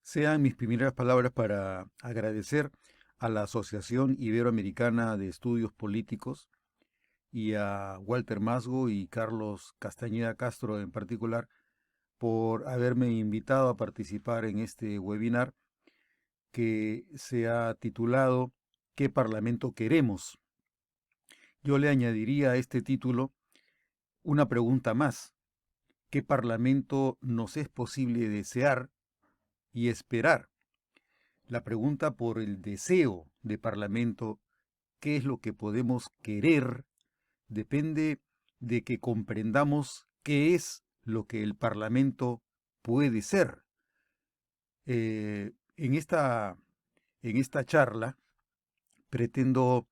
Sean mis primeras palabras para agradecer a la Asociación Iberoamericana de Estudios Políticos y a Walter Masgo y Carlos Castañeda Castro en particular por haberme invitado a participar en este webinar que se ha titulado ¿Qué Parlamento queremos? Yo le añadiría a este título una pregunta más. ¿Qué Parlamento nos es posible desear y esperar? La pregunta por el deseo de Parlamento, qué es lo que podemos querer, depende de que comprendamos qué es lo que el Parlamento puede ser. En esta charla pretendo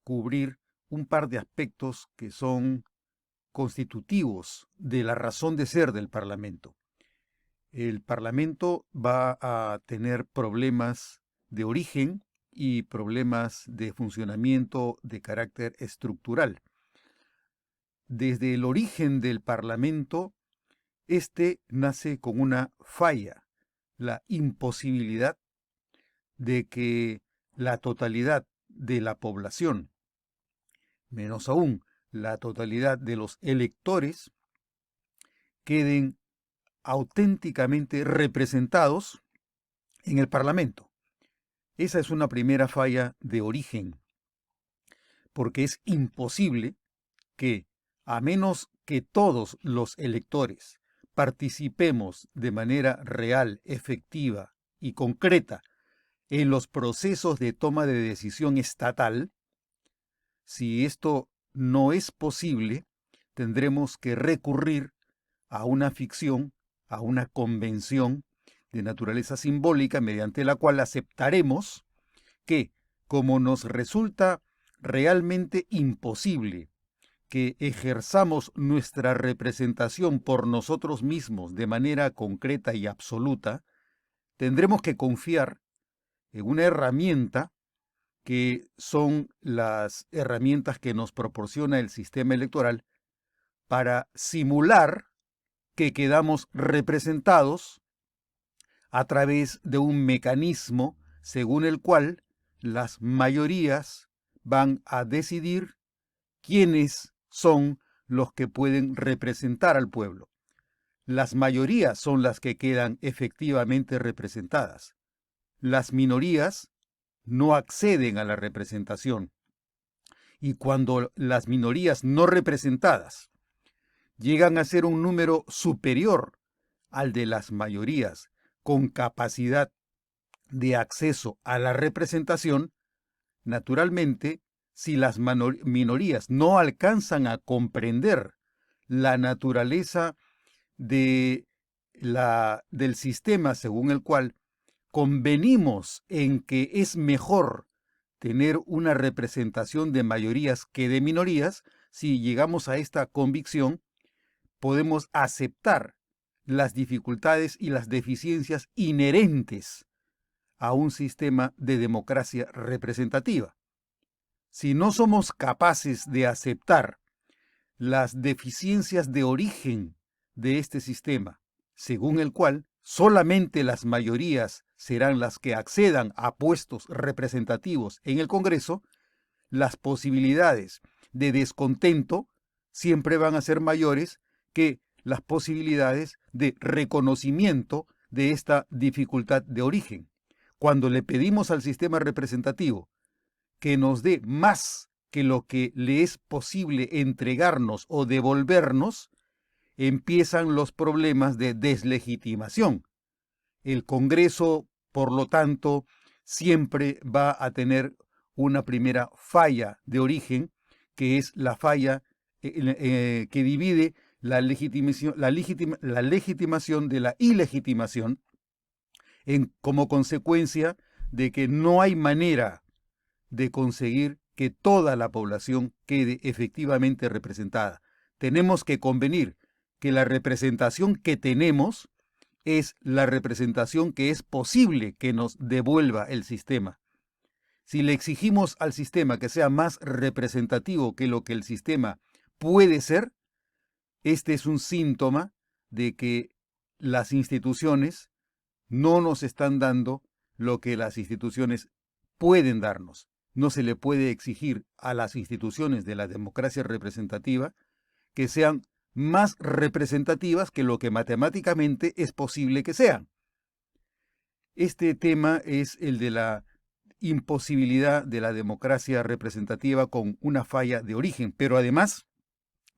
cubrir un par de aspectos que son constitutivos de la razón de ser del Parlamento. El Parlamento va a tener problemas de origen y problemas de funcionamiento de carácter estructural. Desde el origen del Parlamento, este nace con una falla, la imposibilidad de que la totalidad de la población, menos aún la totalidad de los electores, queden auténticamente representados en el Parlamento. Esa es una primera falla de origen, porque es imposible que, a menos que todos los electores participemos de manera real, efectiva y concreta en los procesos de toma de decisión estatal, si esto no es posible, tendremos que recurrir a una ficción, a una convención de naturaleza simbólica mediante la cual aceptaremos que, como nos resulta realmente imposible que ejerzamos nuestra representación por nosotros mismos de manera concreta y absoluta, tendremos que confiar en una herramienta que son las herramientas que nos proporciona el sistema electoral para simular que quedamos representados a través de un mecanismo según el cual las mayorías van a decidir quiénes son los que pueden representar al pueblo. Las mayorías son las que quedan efectivamente representadas. Las minorías no acceden a la representación. Y cuando las minorías no representadas llegan a ser un número superior al de las mayorías con capacidad de acceso a la representación, naturalmente, si las minorías no alcanzan a comprender la naturaleza del sistema según el cual convenimos en que es mejor tener una representación de mayorías que de minorías, si llegamos a esta convicción, podemos aceptar las dificultades y las deficiencias inherentes a un sistema de democracia representativa. Si no somos capaces de aceptar las deficiencias de origen de este sistema, según el cual solamente las mayorías serán las que accedan a puestos representativos en el Congreso, las posibilidades de descontento siempre van a ser mayores que las posibilidades de reconocimiento de esta dificultad de origen. Cuando le pedimos al sistema representativo que nos dé más que lo que le es posible entregarnos o devolvernos, empiezan los problemas de deslegitimación. El Congreso, por lo tanto, siempre va a tener una primera falla de origen, que es la falla que divide la legitimación de la ilegitimación, como consecuencia de que no hay manera de conseguir que toda la población quede efectivamente representada. Tenemos que convenir que la representación que tenemos es la representación que es posible que nos devuelva el sistema. Si le exigimos al sistema que sea más representativo que lo que el sistema puede ser, este es un síntoma de que las instituciones no nos están dando lo que las instituciones pueden darnos. No se le puede exigir a las instituciones de la democracia representativa que sean más representativas que lo que matemáticamente es posible que sean. Este tema es el de la imposibilidad de la democracia representativa con una falla de origen, pero además,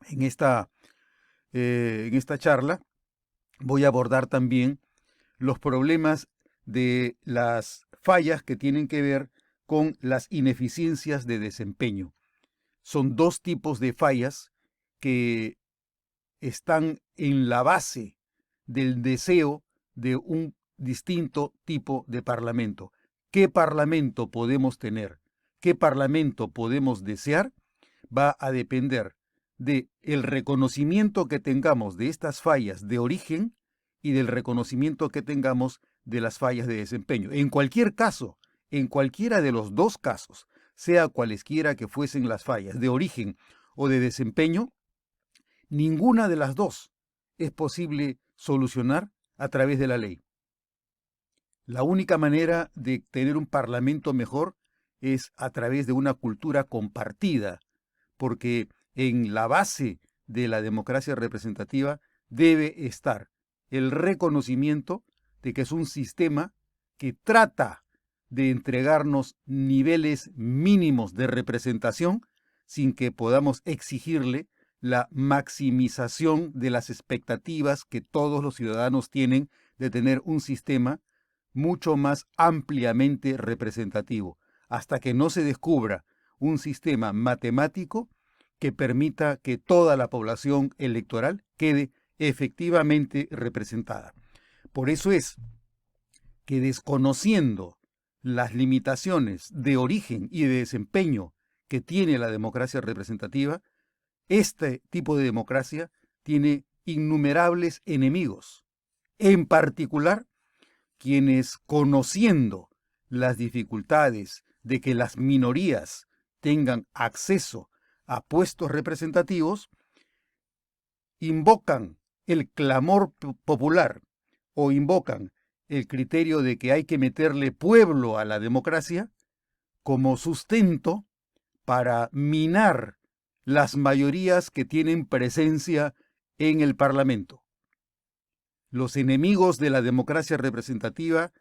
en esta charla voy a abordar también los problemas de las fallas que tienen que ver con las ineficiencias de desempeño. Son dos tipos de fallas que están en la base del deseo de un distinto tipo de parlamento. ¿Qué parlamento podemos tener? ¿Qué parlamento podemos desear? Va a depender de el reconocimiento que tengamos de estas fallas de origen y del reconocimiento que tengamos de las fallas de desempeño. En cualquier caso, en cualquiera de los dos casos, sea cualesquiera que fuesen las fallas de origen o de desempeño, ninguna de las dos es posible solucionar a través de la ley. La única manera de tener un parlamento mejor es a través de una cultura compartida, porque en la base de la democracia representativa debe estar el reconocimiento de que es un sistema que trata de entregarnos niveles mínimos de representación sin que podamos exigirle la maximización de las expectativas que todos los ciudadanos tienen de tener un sistema mucho más ampliamente representativo, hasta que no se descubra un sistema matemático que permita que toda la población electoral quede efectivamente representada. Por eso es que, desconociendo las limitaciones de origen y de desempeño que tiene la democracia representativa, este tipo de democracia tiene innumerables enemigos, en particular quienes, conociendo las dificultades de que las minorías tengan acceso a puestos representativos, invocan el clamor popular o invocan el criterio de que hay que meterle pueblo a la democracia como sustento para minar las mayorías que tienen presencia en el Parlamento. Los enemigos de la democracia representativa,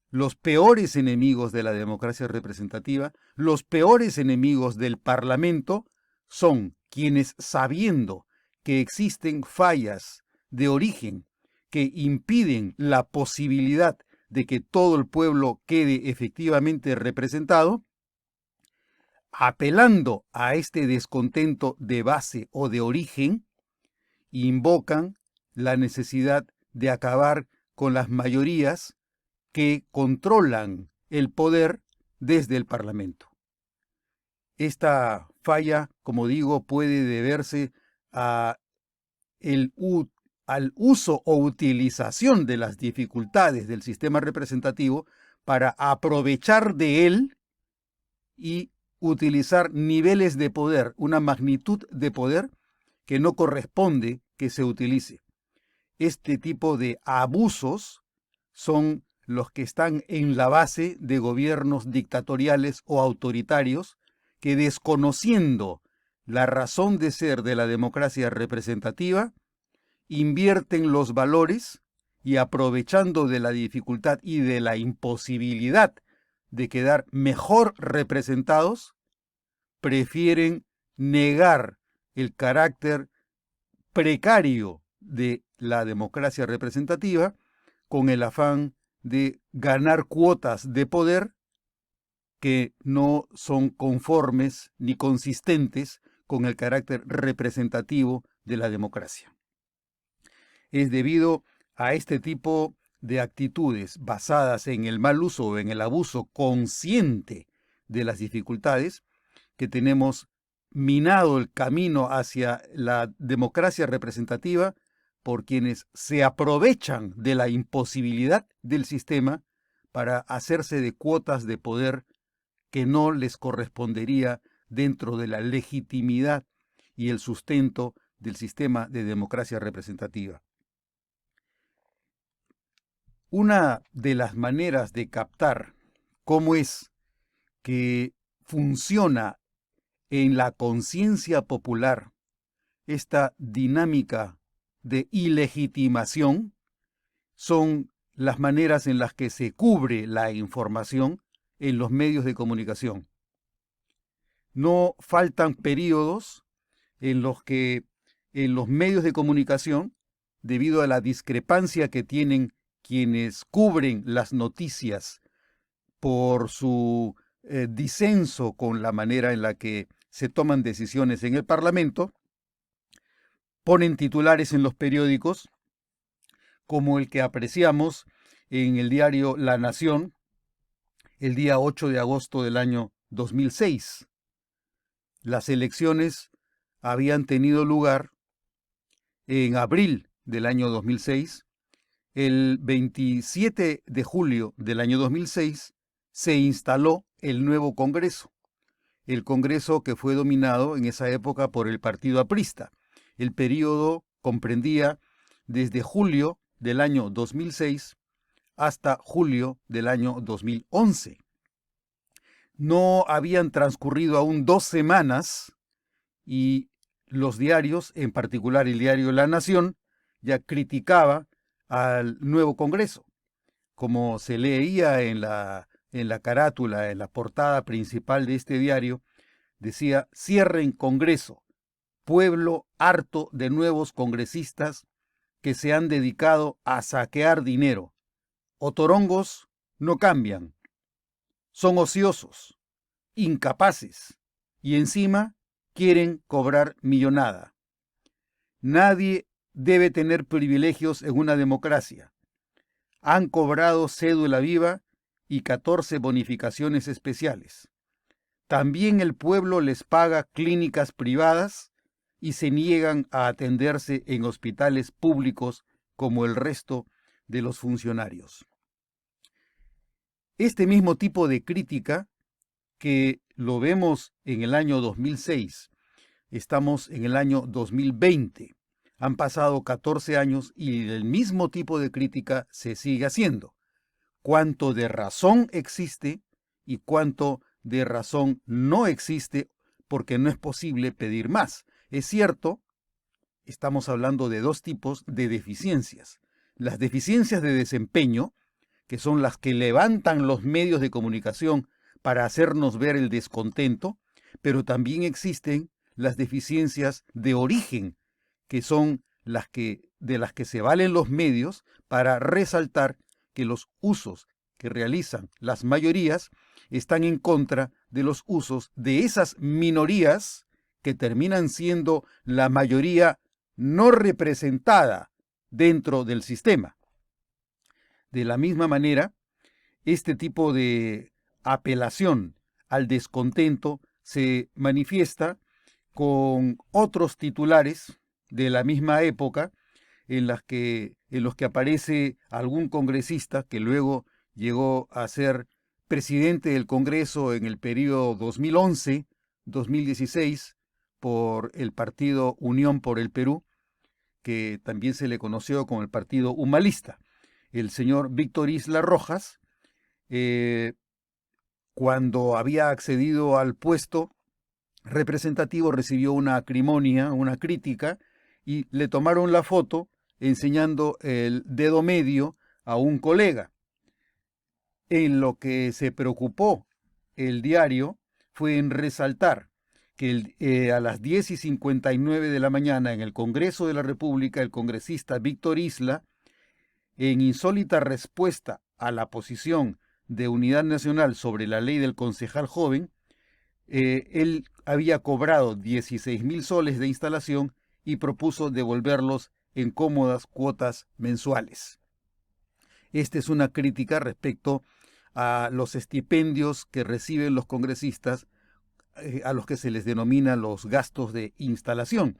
los peores enemigos de la democracia representativa, los peores enemigos del Parlamento son quienes, sabiendo que existen fallas de origen que impiden la posibilidad de que todo el pueblo quede efectivamente representado, apelando a este descontento de base o de origen, invocan la necesidad de acabar con las mayorías que controlan el poder desde el Parlamento. Esta falla, como digo, puede deberse al uso o utilización de las dificultades del sistema representativo para aprovechar de él y utilizar niveles de poder, una magnitud de poder que no corresponde que se utilice. Este tipo de abusos son los que están en la base de gobiernos dictatoriales o autoritarios que, desconociendo la razón de ser de la democracia representativa, invierten los valores y, aprovechando de la dificultad y de la imposibilidad de quedar mejor representados, prefieren negar el carácter precario de la democracia representativa con el afán de ganar cuotas de poder que no son conformes ni consistentes con el carácter representativo de la democracia. Es debido a este tipo de actitudes basadas en el mal uso o en el abuso consciente de las dificultades que tenemos minado el camino hacia la democracia representativa por quienes se aprovechan de la imposibilidad del sistema para hacerse de cuotas de poder que no les correspondería dentro de la legitimidad y el sustento del sistema de democracia representativa. Una de las maneras de captar cómo es que funciona en la conciencia popular esta dinámica de ilegitimación son las maneras en las que se cubre la información en los medios de comunicación. No faltan periodos en los que en los medios de comunicación, debido a la discrepancia que tienen quienes cubren las noticias por su disenso con la manera en la que se toman decisiones en el Parlamento, ponen titulares en los periódicos como el que apreciamos en el diario La Nación el día 8 de agosto del año 2006. Las elecciones habían tenido lugar en abril del año 2006. El 27 de julio del año 2006 se instaló el nuevo Congreso, el Congreso que fue dominado en esa época por el Partido Aprista. El periodo comprendía desde julio del año 2006 hasta julio del año 2011. No habían transcurrido aún 2 semanas y los diarios, en particular el diario La Nación, ya criticaba al nuevo Congreso. Como se leía en la carátula, en la portada principal de este diario, decía: cierren Congreso, pueblo harto de nuevos congresistas que se han dedicado a saquear dinero. Otorongos no cambian, son ociosos, incapaces y encima quieren cobrar millonada. Nadie debe tener privilegios en una democracia. Han cobrado cédula viva y 14 bonificaciones especiales. También el pueblo les paga clínicas privadas y se niegan a atenderse en hospitales públicos como el resto de los funcionarios. Este mismo tipo de crítica, que lo vemos en el año 2006, estamos en el año 2020. Han pasado 14 años y el mismo tipo de crítica se sigue haciendo. Cuánto de razón existe y cuánto de razón no existe, porque no es posible pedir más. Es cierto, estamos hablando de 2 tipos de deficiencias. Las deficiencias de desempeño, que son las que levantan los medios de comunicación para hacernos ver el descontento, pero también existen las deficiencias de origen, que son de las que se valen los medios para resaltar que los usos que realizan las mayorías están en contra de los usos de esas minorías que terminan siendo la mayoría no representada dentro del sistema. De la misma manera, este tipo de apelación al descontento se manifiesta con otros titulares de la misma época en los que aparece algún congresista que luego llegó a ser presidente del Congreso en el periodo 2011-2016 por el partido Unión por el Perú, que también se le conoció como el partido humanista. El señor Víctor Isla Rojas, cuando había accedido al puesto representativo, recibió una acrimonia, una crítica, y le tomaron la foto enseñando el dedo medio a un colega. En lo que se preocupó el diario fue en resaltar que a las 10:59 de la mañana en el Congreso de la República, el congresista Víctor Isla, en insólita respuesta a la posición de Unidad Nacional sobre la ley del concejal joven, él había cobrado 16,000 soles de instalación y propuso devolverlos en cómodas cuotas mensuales. Esta es una crítica respecto a los estipendios que reciben los congresistas, a los que se les denomina los gastos de instalación.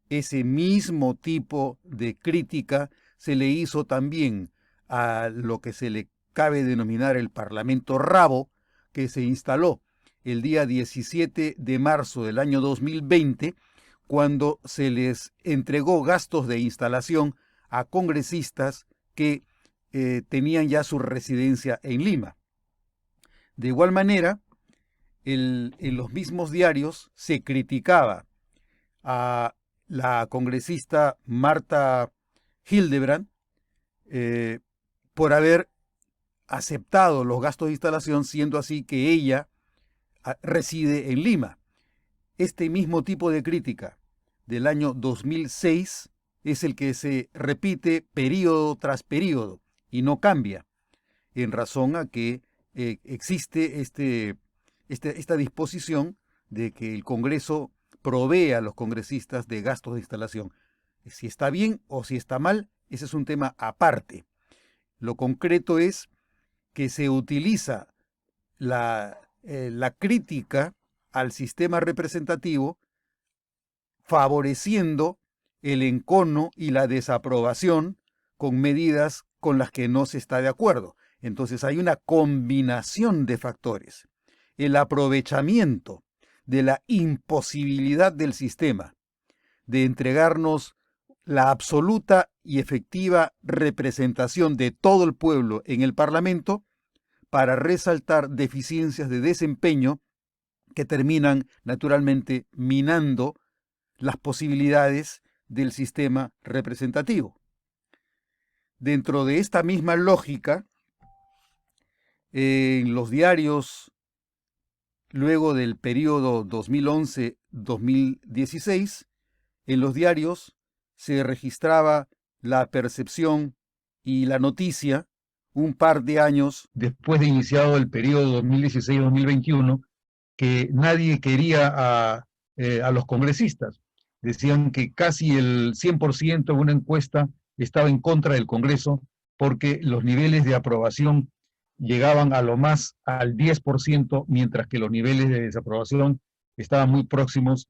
Ese mismo tipo de crítica se le hizo también a lo que se le cabe denominar el Parlamento Rabo, que se instaló el día 17 de marzo del año 2020, cuando se les entregó gastos de instalación a congresistas que tenían ya su residencia en Lima. De igual manera, en los mismos diarios se criticaba a la congresista Marta Hildebrand por haber aceptado los gastos de instalación, siendo así que ella reside en Lima. Este mismo tipo de crítica del año 2006 es el que se repite periodo tras periodo y no cambia, en razón a que existe esta disposición de que el Congreso provee a los congresistas de gastos de instalación. Si está bien o si está mal, ese es un tema aparte. Lo concreto es que se utiliza la crítica al sistema representativo favoreciendo el encono y la desaprobación con medidas con las que no se está de acuerdo. Entonces hay una combinación de factores. El aprovechamiento de la imposibilidad del sistema de entregarnos la absoluta y efectiva representación de todo el pueblo en el Parlamento para resaltar deficiencias de desempeño que terminan naturalmente minando las posibilidades del sistema representativo. Dentro de esta misma lógica, en los diarios, luego del periodo 2011-2016, en los diarios se registraba la percepción y la noticia un par de años después de iniciado el periodo 2016-2021, que nadie quería a los congresistas. Decían que casi el 100% de una encuesta estaba en contra del Congreso porque los niveles de aprobación llegaban a lo más al 10%, mientras que los niveles de desaprobación estaban muy próximos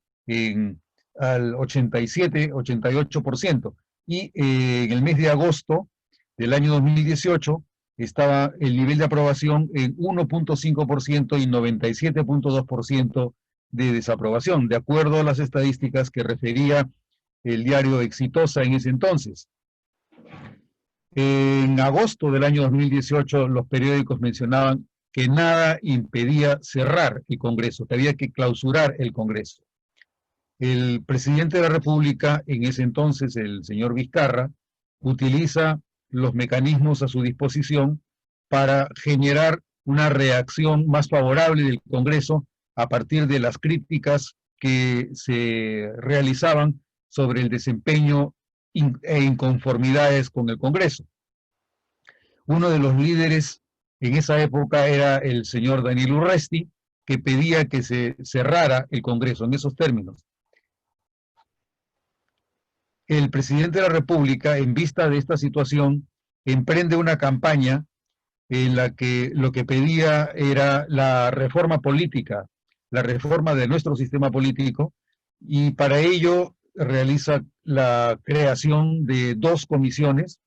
al 87-88%. Y en el mes de agosto del año 2018 estaba el nivel de aprobación en 1.5% y 97.2% de desaprobación, de acuerdo a las estadísticas que refería el diario Exitosa en ese entonces. En agosto del año 2018, los periódicos mencionaban que nada impedía cerrar el Congreso, que había que clausurar el Congreso. El presidente de la República, en ese entonces, el señor Vizcarra, utiliza los mecanismos a su disposición para generar una reacción más favorable del Congreso a partir de las críticas que se realizaban sobre el desempeño e inconformidades con el Congreso. Uno de los líderes en esa época era el señor Daniel Urresti, que pedía que se cerrara el Congreso en esos términos. El presidente de la República, en vista de esta situación, emprende una campaña en la que lo que pedía era la reforma política, la reforma de nuestro sistema político, y para ello realiza la creación de dos comisiones,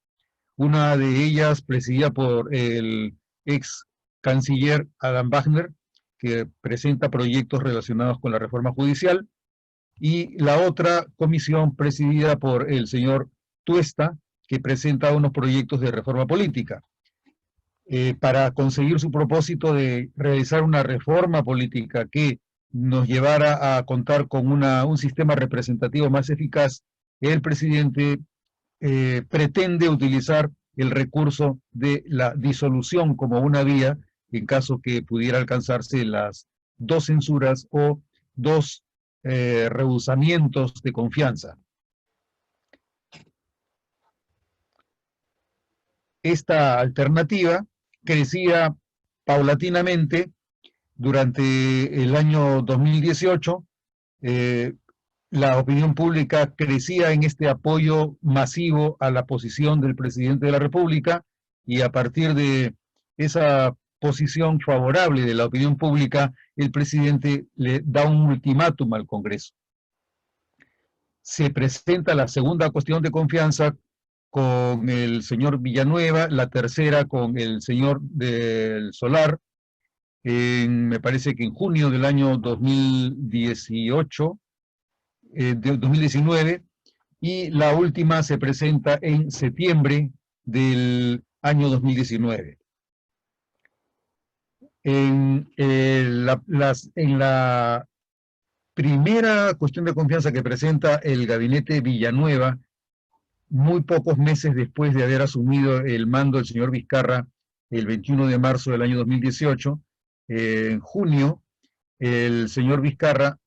una de ellas presidida por el ex canciller Adam Wagner, que presenta proyectos relacionados con la reforma judicial, y la otra comisión presidida por el señor Tuesta, que presenta unos proyectos de reforma política. Para conseguir su propósito de realizar una reforma política que nos llevara a contar con un sistema representativo más eficaz, el presidente pretende utilizar el recurso de la disolución como una vía en caso que pudiera alcanzarse las dos censuras o dos rehusamientos de confianza. Esta alternativa crecía paulatinamente durante el año 2018. La opinión pública crecía en este apoyo masivo a la posición del presidente de la República, y a partir de esa posición favorable de la opinión pública, el presidente le da un ultimátum al Congreso. Se presenta la segunda cuestión de confianza con el señor Villanueva, la tercera con el señor del Solar, me parece que en junio del año 2018, de 2019, y la última se presenta en septiembre del año 2019. En la primera cuestión de confianza que presenta el gabinete Villanueva, muy pocos meses después de haber asumido el mando el señor Vizcarra, el 21 de marzo del año 2018, en junio, el señor Vizcarra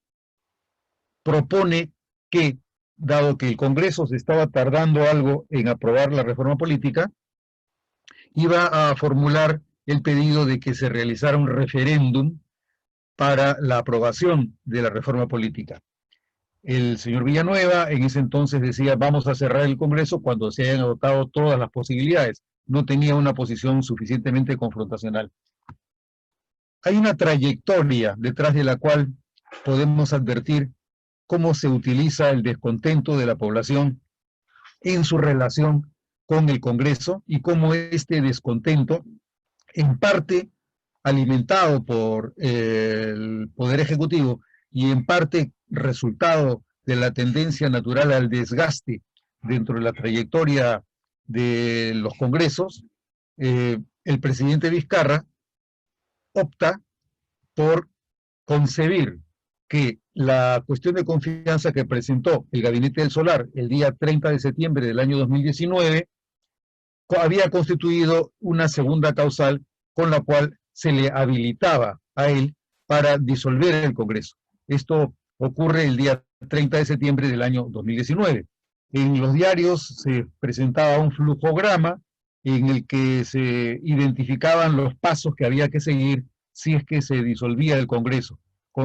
propone que, dado que el Congreso se estaba tardando algo en aprobar la reforma política, iba a formular el pedido de que se realizara un referéndum para la aprobación de la reforma política. El señor Villanueva en ese entonces decía, vamos a cerrar el Congreso cuando se hayan agotado todas las posibilidades. No tenía una posición suficientemente confrontacional. Hay una trayectoria detrás de la cual podemos advertir cómo se utiliza el descontento de la población en su relación con el Congreso y cómo este descontento, en parte alimentado por el Poder Ejecutivo y en parte resultado de la tendencia natural al desgaste dentro de la trayectoria de los congresos, el presidente Vizcarra opta por concebir que la cuestión de confianza que presentó el Gabinete del Solar el día 30 de septiembre del año 2019 había constituido una segunda causal con la cual se le habilitaba a él para disolver el Congreso. Esto ocurre el día 30 de septiembre del año 2019. En los diarios se presentaba un flujograma en el que se identificaban los pasos que había que seguir si es que se disolvía el Congreso,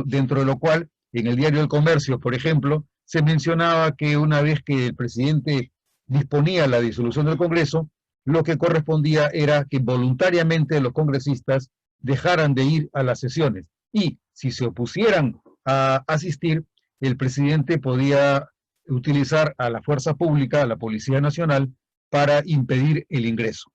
dentro de lo cual, en el diario El Comercio, por ejemplo, se mencionaba que una vez que el presidente disponía la disolución del Congreso, lo que correspondía era que voluntariamente los congresistas dejaran de ir a las sesiones y si se opusieran a asistir, el presidente podía utilizar a la fuerza pública, a la Policía Nacional, para impedir el ingreso.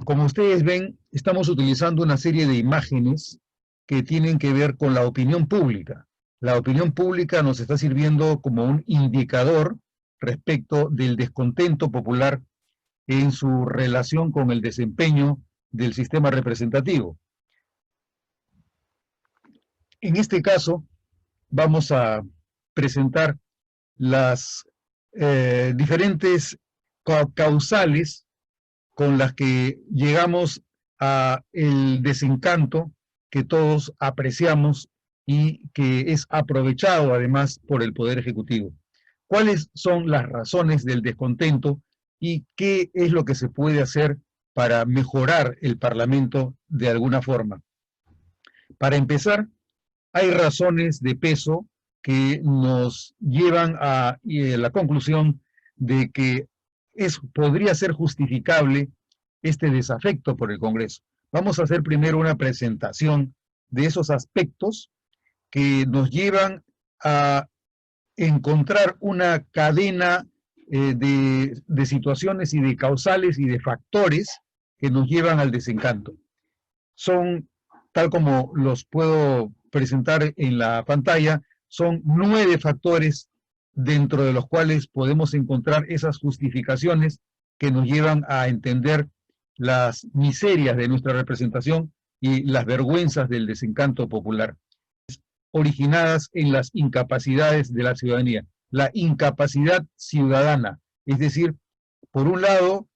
Como ustedes ven, estamos utilizando una serie de imágenes que tienen que ver con la opinión pública. La opinión pública nos está sirviendo como un indicador respecto del descontento popular en su relación con el desempeño del sistema representativo. En este caso, vamos a presentar las diferentes causales con las que llegamos a el desencanto que todos apreciamos y que es aprovechado además por el Poder Ejecutivo. ¿Cuáles son las razones del descontento y qué es lo que se puede hacer para mejorar el Parlamento de alguna forma? Para empezar, hay razones de peso que nos llevan a la conclusión de que podría ser justificable este desafecto por el Congreso. Vamos a hacer primero una presentación de esos aspectos que nos llevan a encontrar una cadena de situaciones y de causales y de factores que nos llevan al desencanto. Son, tal como los puedo presentar en la pantalla, son 9 factores dentro de los cuales podemos encontrar esas justificaciones que nos llevan a entender las miserias de nuestra representación y las vergüenzas del desencanto popular, originadas en las incapacidades de la ciudadanía. La incapacidad ciudadana, es decir, por un lado,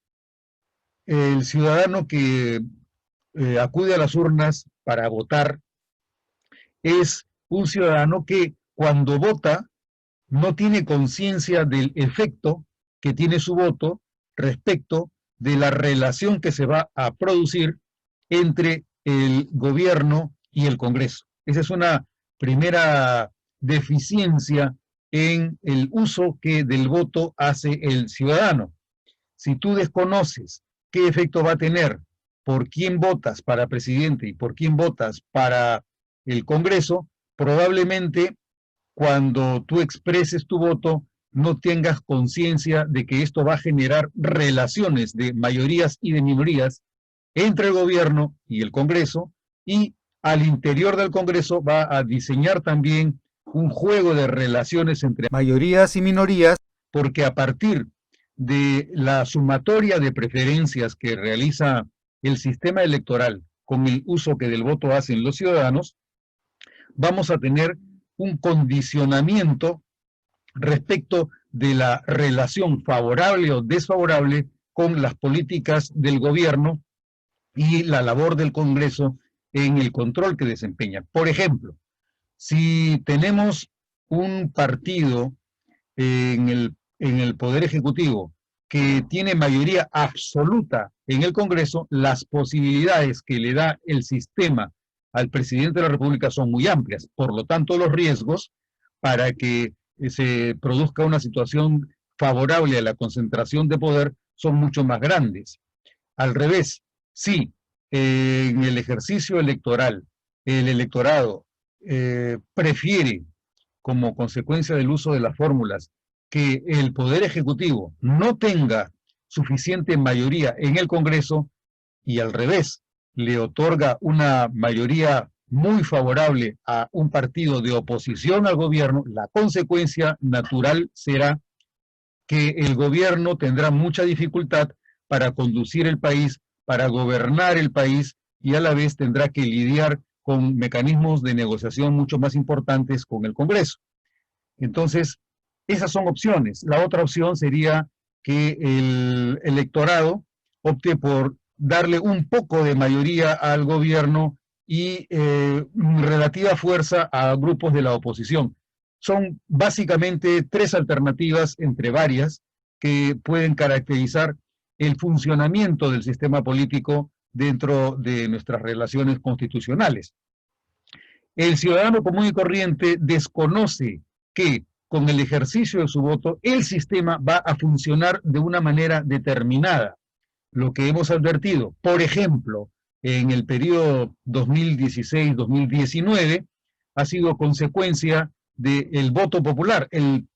el ciudadano que acude a las urnas para votar es un ciudadano que cuando vota no tiene conciencia del efecto que tiene su voto respecto de la relación que se va a producir entre el gobierno y el Congreso. Esa es una primera deficiencia en el uso que del voto hace el ciudadano. Si tú desconoces qué efecto va a tener por quién votas para presidente y por quién votas para el Congreso, probablemente cuando tú expreses tu voto no tengas conciencia de que esto va a generar relaciones de mayorías y de minorías entre el gobierno y el Congreso, y al interior del Congreso va a diseñar también un juego de relaciones entre mayorías y minorías, porque a partir de la sumatoria de preferencias que realiza el sistema electoral con el uso que del voto hacen los ciudadanos, vamos a tener un condicionamiento respecto de la relación favorable o desfavorable con las políticas del gobierno y la labor del Congreso en el control que desempeña. Por ejemplo, si tenemos un partido en el Poder Ejecutivo que tiene mayoría absoluta en el Congreso, las posibilidades que le da el sistema al presidente de la República son muy amplias. Por lo tanto, los riesgos para que se produzca una situación favorable a la concentración de poder son mucho más grandes. Al revés, si en el ejercicio electoral el electorado prefiere, como consecuencia del uso de las fórmulas, que el Poder Ejecutivo no tenga suficiente mayoría en el Congreso y al revés, le otorga una mayoría muy favorable a un partido de oposición al gobierno, la consecuencia natural será que el gobierno tendrá mucha dificultad para conducir el país, para gobernar el país y a la vez tendrá que lidiar con mecanismos de negociación mucho más importantes con el Congreso. Entonces, esas son opciones. La otra opción sería que el electorado opte por darle un poco de mayoría al gobierno y relativa fuerza a grupos de la oposición. Son básicamente tres alternativas entre varias que pueden caracterizar el funcionamiento del sistema político dentro de nuestras relaciones constitucionales. El ciudadano común y corriente desconoce que con el ejercicio de su voto el sistema va a funcionar de una manera determinada. Lo que hemos advertido, por ejemplo, en el periodo 2016-2019, ha sido consecuencia del voto popular. El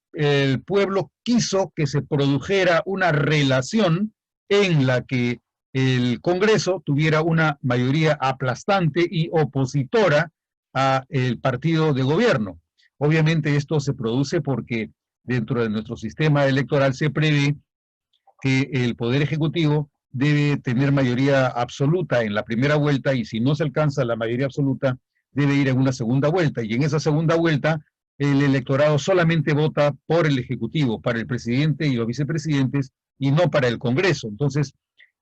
pueblo quiso que se produjera una relación en la que el Congreso tuviera una mayoría aplastante y opositora al partido de gobierno. Obviamente esto se produce porque dentro de nuestro sistema electoral se prevé que el Poder Ejecutivo debe tener mayoría absoluta en la primera vuelta y si no se alcanza la mayoría absoluta debe ir en una segunda vuelta y en esa segunda vuelta el electorado solamente vota por el Ejecutivo, para el presidente y los vicepresidentes y no para el Congreso. Entonces,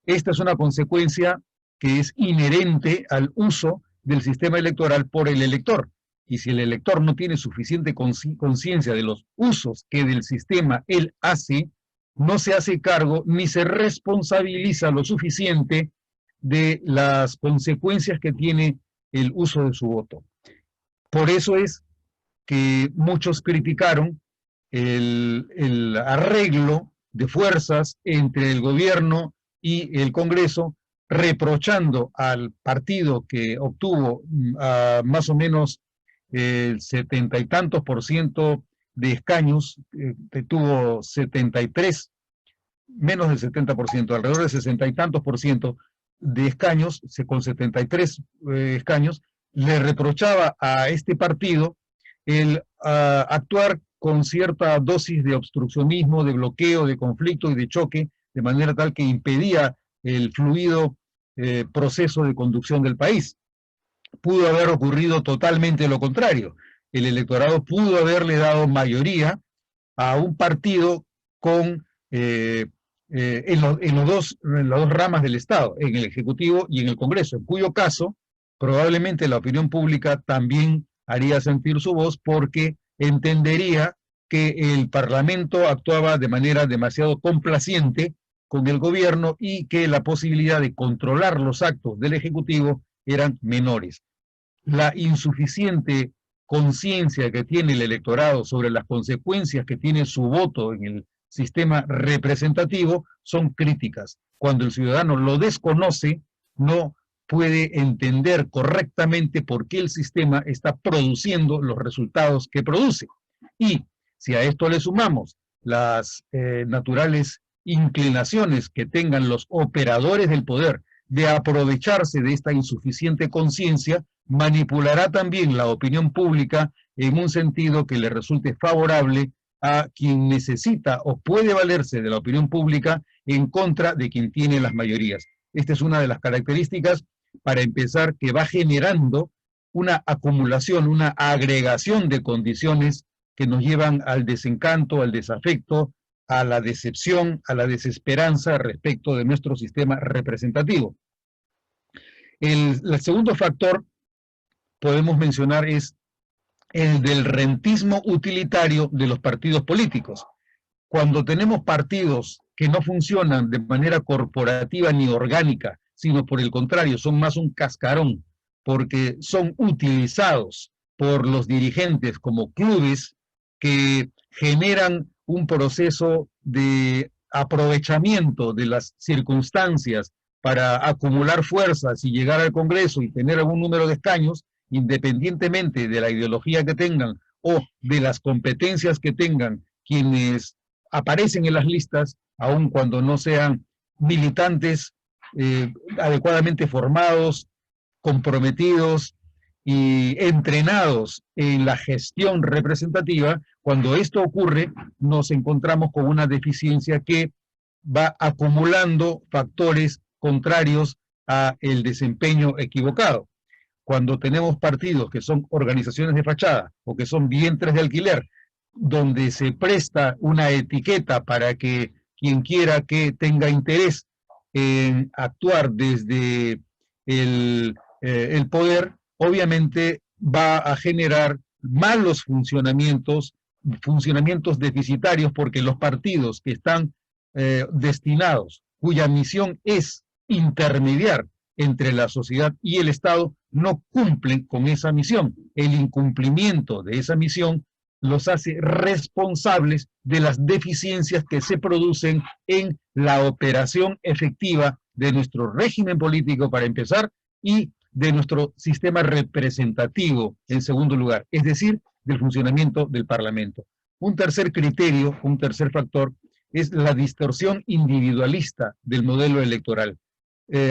esta es una consecuencia que es inherente al uso del sistema electoral por el elector. Y si el elector no tiene suficiente conciencia de los usos que del sistema él hace, no se hace cargo ni se responsabiliza lo suficiente de las consecuencias que tiene el uso de su voto. Por eso es que muchos criticaron el arreglo de fuerzas entre el gobierno y el Congreso, reprochando al partido que obtuvo más o menos el 70 y tantos % de escaños, tuvo 73, menos del 70%, alrededor de 60 y tantos % de escaños, con 73 escaños, le reprochaba a este partido el actuar con cierta dosis de obstruccionismo, de bloqueo, de conflicto y de choque, de manera tal que impedía el fluido proceso de conducción del país. Pudo haber ocurrido totalmente lo contrario. El electorado pudo haberle dado mayoría a un partido con, en las dos ramas del Estado, en el Ejecutivo y en el Congreso, en cuyo caso probablemente la opinión pública también haría sentir su voz porque entendería que el Parlamento actuaba de manera demasiado complaciente con el gobierno y que la posibilidad de controlar los actos del Ejecutivo eran menores. La insuficiente conciencia que tiene el electorado sobre las consecuencias que tiene su voto en el sistema representativo son críticas. Cuando el ciudadano lo desconoce, no puede entender correctamente por qué el sistema está produciendo los resultados que produce. Y si a esto le sumamos las naturales inclinaciones que tengan los operadores del poder de aprovecharse de esta insuficiente conciencia, manipulará también la opinión pública en un sentido que le resulte favorable a quien necesita o puede valerse de la opinión pública en contra de quien tiene las mayorías. Esta es una de las características, para empezar, que va generando una acumulación, una agregación de condiciones que nos llevan al desencanto, al desafecto, a la decepción, a la desesperanza respecto de nuestro sistema representativo. El segundo factor, podemos mencionar, es el del rentismo utilitario de los partidos políticos. Cuando tenemos partidos que no funcionan de manera corporativa ni orgánica, sino por el contrario, son más un cascarón, porque son utilizados por los dirigentes como clubes que generan un proceso de aprovechamiento de las circunstancias para acumular fuerzas y llegar al Congreso y tener algún número de escaños, independientemente de la ideología que tengan o de las competencias que tengan quienes aparecen en las listas, aun cuando no sean militantes adecuadamente formados, comprometidos y entrenados en la gestión representativa. Cuando esto ocurre, nos encontramos con una deficiencia que va acumulando factores contrarios a el desempeño equivocado. Cuando tenemos partidos que son organizaciones de fachada o que son vientres de alquiler, donde se presta una etiqueta para que quien quiera que tenga interés en actuar desde el poder, obviamente va a generar malos funcionamientos deficitarios, porque los partidos que están destinados, cuya misión es intermediar entre la sociedad y el Estado, no cumplen con esa misión. El incumplimiento de esa misión los hace responsables de las deficiencias que se producen en la operación efectiva de nuestro régimen político, para empezar, y de nuestro sistema representativo, en segundo lugar, es decir, del funcionamiento del Parlamento. Un tercer criterio, un tercer factor, es la distorsión individualista del modelo electoral.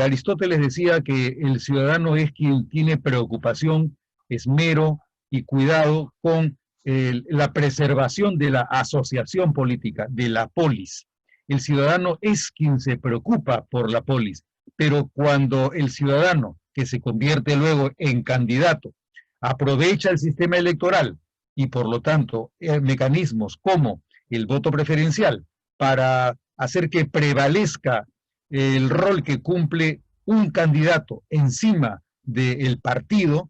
Aristóteles decía que el ciudadano es quien tiene preocupación, esmero y cuidado con la preservación de la asociación política, de la polis. El ciudadano es quien se preocupa por la polis, pero cuando el ciudadano, que se convierte luego en candidato, aprovecha el sistema electoral y por lo tanto mecanismos como el voto preferencial para hacer que prevalezca el rol que cumple un candidato encima del partido,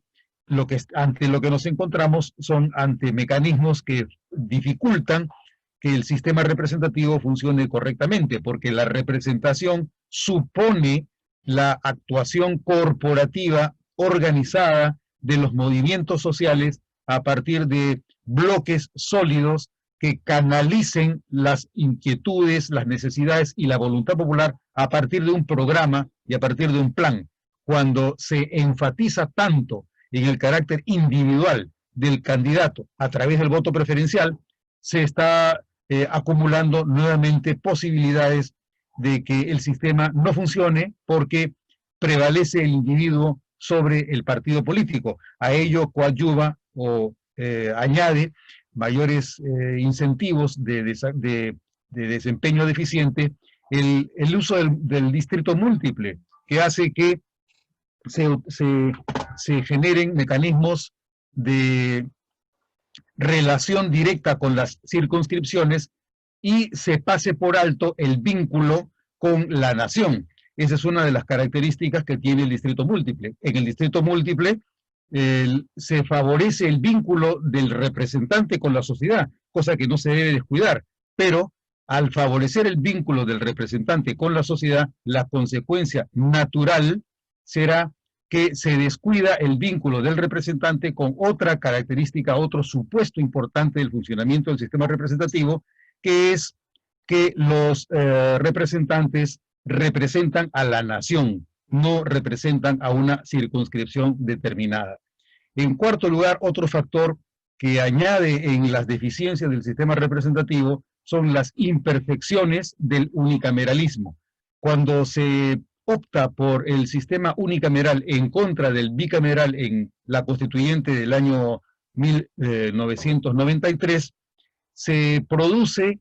ante lo que nos encontramos son ante mecanismos que dificultan que el sistema representativo funcione correctamente, porque la representación supone la actuación corporativa organizada de los movimientos sociales a partir de bloques sólidos que canalicen las inquietudes, las necesidades y la voluntad popular a partir de un programa y a partir de un plan. Cuando se enfatiza tanto en el carácter individual del candidato a través del voto preferencial, se está acumulando nuevamente posibilidades de que el sistema no funcione, porque prevalece el individuo sobre el partido político. A ello coadyuva o añade mayores incentivos de desempeño deficiente el uso del distrito múltiple, que hace que se generen mecanismos de relación directa con las circunscripciones y se pase por alto el vínculo con la nación. Esa es una de las características que tiene el distrito múltiple. En el distrito múltiple se favorece el vínculo del representante con la sociedad, cosa que no se debe descuidar, pero al favorecer el vínculo del representante con la sociedad, la consecuencia natural será que se descuida el vínculo del representante con otra característica, otro supuesto importante del funcionamiento del sistema representativo, que es que los representantes representan a la nación, no representan a una circunscripción determinada. En cuarto lugar, otro factor que añade en las deficiencias del sistema representativo son las imperfecciones del unicameralismo. Cuando se opta por el sistema unicameral en contra del bicameral en la constituyente del año 1993, se produce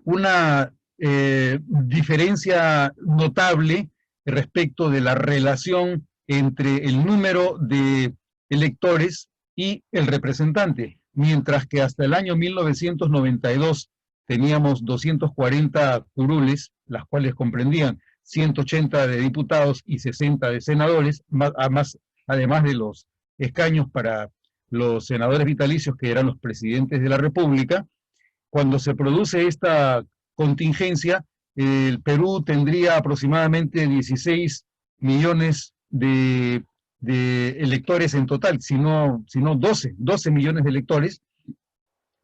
una diferencia notable respecto de la relación entre el número de electores y el representante, mientras que hasta el año 1992 teníamos 240 curules, las cuales comprendían 180 de diputados y 60 de senadores, además de los escaños para los senadores vitalicios, que eran los presidentes de la República. Cuando se produce esta contingencia, el Perú tendría aproximadamente 16 millones de electores en total, si no 12 millones de electores,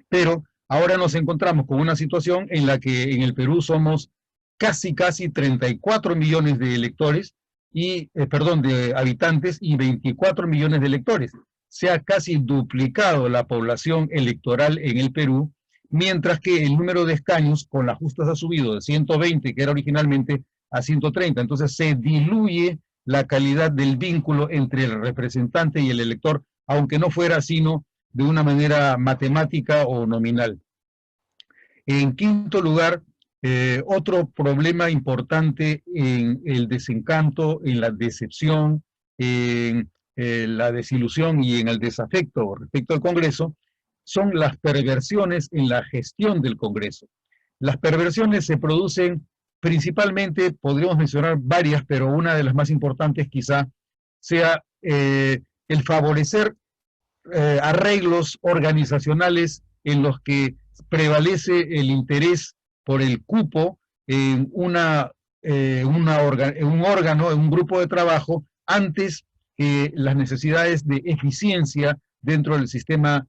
pero ahora nos encontramos con una situación en la que en el Perú somos casi 34 millones de electores, de habitantes y 24 millones de electores. Se ha casi duplicado la población electoral en el Perú, mientras que el número de escaños con las justas ha subido de 120, que era originalmente, a 130. Entonces se diluye la calidad del vínculo entre el representante y el elector, aunque no fuera sino de una manera matemática o nominal. En quinto lugar, otro problema importante en el desencanto, en la decepción, en la desilusión y en el desafecto respecto al Congreso, son las perversiones en la gestión del Congreso. Las perversiones se producen principalmente, podríamos mencionar varias, pero una de las más importantes quizá sea el favorecer arreglos organizacionales en los que prevalece el interés por el cupo en un órgano, en un grupo de trabajo, antes que las necesidades de eficiencia dentro del sistema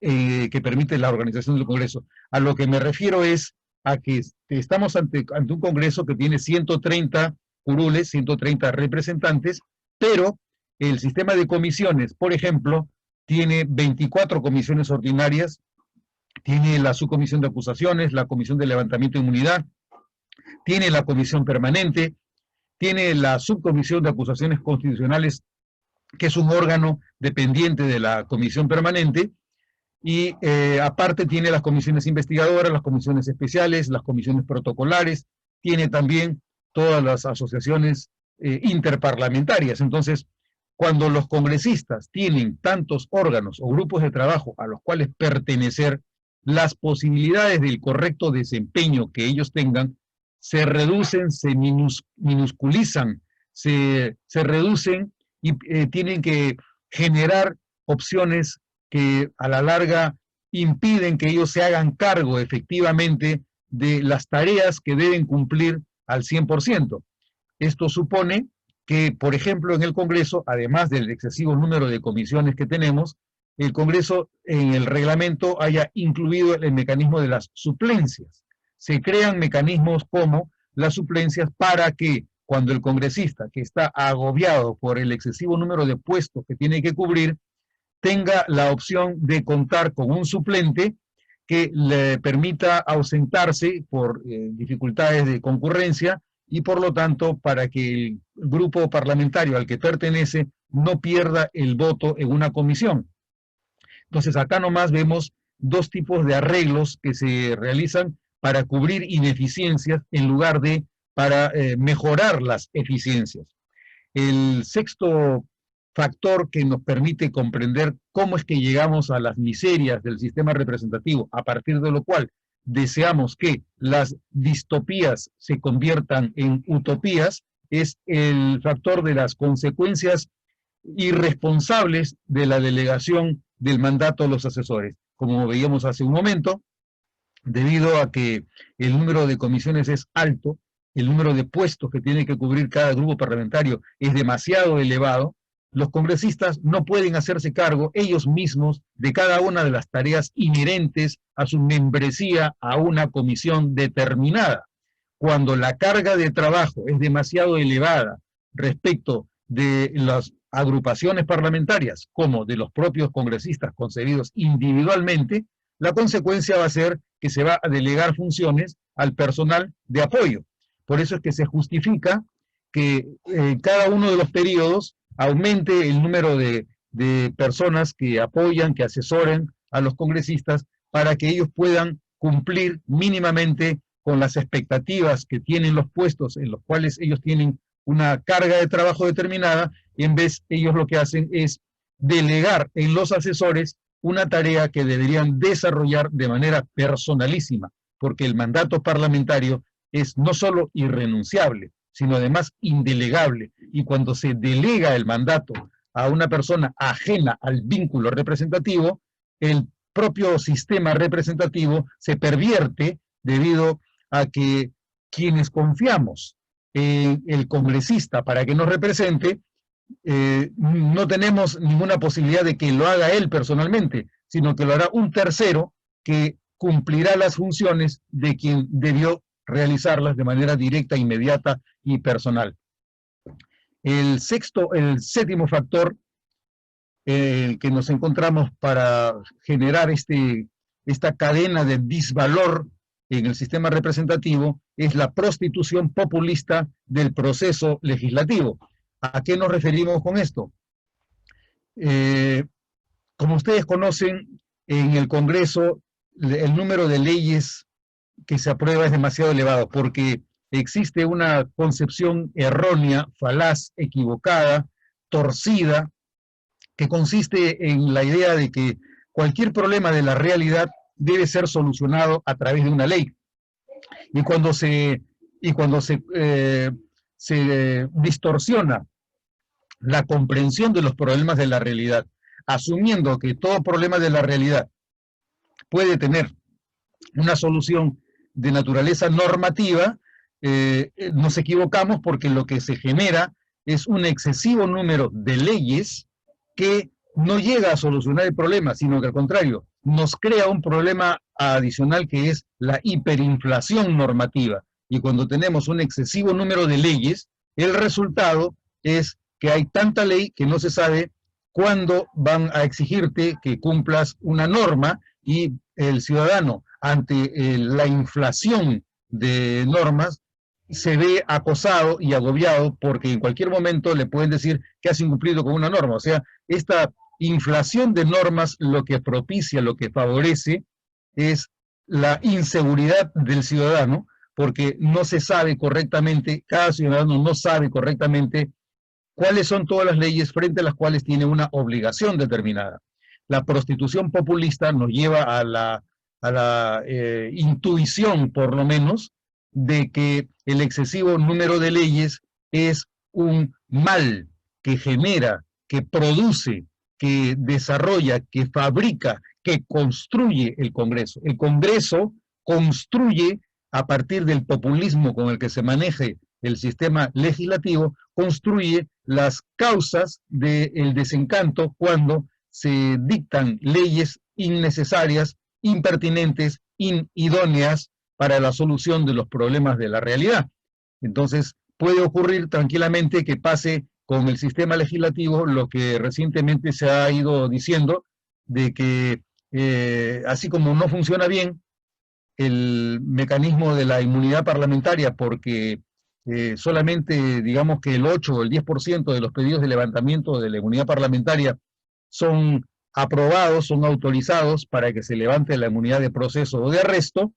que permite la organización del Congreso. A lo que me refiero es a que estamos ante un Congreso que tiene 130 curules, 130 representantes, pero el sistema de comisiones, por ejemplo, tiene 24 comisiones ordinarias, tiene la subcomisión de acusaciones, la comisión de levantamiento de inmunidad, tiene la comisión permanente, tiene la subcomisión de acusaciones constitucionales, que es un órgano dependiente de la comisión permanente, y aparte tiene las comisiones investigadoras, las comisiones especiales, las comisiones protocolares, tiene también todas las asociaciones interparlamentarias. Entonces, cuando los congresistas tienen tantos órganos o grupos de trabajo a los cuales pertenecer, las posibilidades del correcto desempeño que ellos tengan se reducen, se minusculizan, se reducen y tienen que generar opciones que a la larga impiden que ellos se hagan cargo efectivamente de las tareas que deben cumplir al 100%. Esto supone que, por ejemplo, en el Congreso, además del excesivo número de comisiones que tenemos, el Congreso en el reglamento haya incluido el mecanismo de las suplencias. Se crean mecanismos como las suplencias para que cuando el congresista, que está agobiado por el excesivo número de puestos que tiene que cubrir, tenga la opción de contar con un suplente que le permita ausentarse por dificultades de concurrencia y por lo tanto para que el grupo parlamentario al que pertenece no pierda el voto en una comisión. Entonces acá nomás vemos dos tipos de arreglos que se realizan para cubrir ineficiencias en lugar de para mejorar las eficiencias. El sexto factor que nos permite comprender cómo es que llegamos a las miserias del sistema representativo, a partir de lo cual deseamos que las distopías se conviertan en utopías, es el factor de las consecuencias irresponsables de la delegación del mandato a los asesores. Como veíamos hace un momento, debido a que el número de comisiones es alto, el número de puestos que tiene que cubrir cada grupo parlamentario es demasiado elevado, los congresistas no pueden hacerse cargo ellos mismos de cada una de las tareas inherentes a su membresía a una comisión determinada. Cuando la carga de trabajo es demasiado elevada respecto de las agrupaciones parlamentarias como de los propios congresistas concebidos individualmente, la consecuencia va a ser que se va a delegar funciones al personal de apoyo. Por eso es que se justifica que en cada uno de los periodos aumente el número de personas que apoyan, que asesoren a los congresistas para que ellos puedan cumplir mínimamente con las expectativas que tienen los puestos en los cuales ellos tienen una carga de trabajo determinada, y en vez ellos lo que hacen es delegar en los asesores una tarea que deberían desarrollar de manera personalísima, porque el mandato parlamentario es no solo irrenunciable, sino además indelegable, y cuando se delega el mandato a una persona ajena al vínculo representativo, el propio sistema representativo se pervierte debido a que quienes confiamos en el congresista para que nos represente, no tenemos ninguna posibilidad de que lo haga él personalmente, sino que lo hará un tercero que cumplirá las funciones de quien debió realizarlas de manera directa, inmediata y personal. El séptimo factor que nos encontramos para generar esta cadena de disvalor en el sistema representativo es la prostitución populista del proceso legislativo. ¿A qué nos referimos con esto? Como ustedes conocen, en el Congreso el número de leyes que se aprueba es demasiado elevado porque existe una concepción errónea, falaz, equivocada, torcida, que consiste en la idea de que cualquier problema de la realidad debe ser solucionado a través de una ley. Y cuando se distorsiona la comprensión de los problemas de la realidad, asumiendo que todo problema de la realidad puede tener una solución de naturaleza normativa, nos equivocamos porque lo que se genera es un excesivo número de leyes que no llega a solucionar el problema, sino que al contrario, nos crea un problema adicional que es la hiperinflación normativa. Y cuando tenemos un excesivo número de leyes, el resultado es que hay tanta ley que no se sabe cuándo van a exigirte que cumplas una norma, y el ciudadano ante la inflación de normas se ve acosado y agobiado porque en cualquier momento le pueden decir que has incumplido con una norma. O sea, esta inflación de normas lo que propicia, lo que favorece es la inseguridad del ciudadano, porque no se sabe correctamente, cada ciudadano no sabe correctamente cuáles son todas las leyes frente a las cuales tiene una obligación determinada. La prostitución populista nos lleva a la intuición, por lo menos, de que el excesivo número de leyes es un mal que genera, que produce, que desarrolla, que fabrica, que construye el Congreso. El Congreso construye, a partir del populismo con el que se maneje el sistema legislativo, construye las causas del desencanto cuando se dictan leyes innecesarias, impertinentes, inidóneas para la solución de los problemas de la realidad. Entonces, puede ocurrir tranquilamente que pase con el sistema legislativo lo que recientemente se ha ido diciendo, de que así como no funciona bien el mecanismo de la inmunidad parlamentaria, porque solamente digamos que el 8 o el 10% de los pedidos de levantamiento de la inmunidad parlamentaria son aprobados, son autorizados para que se levante la inmunidad de proceso o de arresto,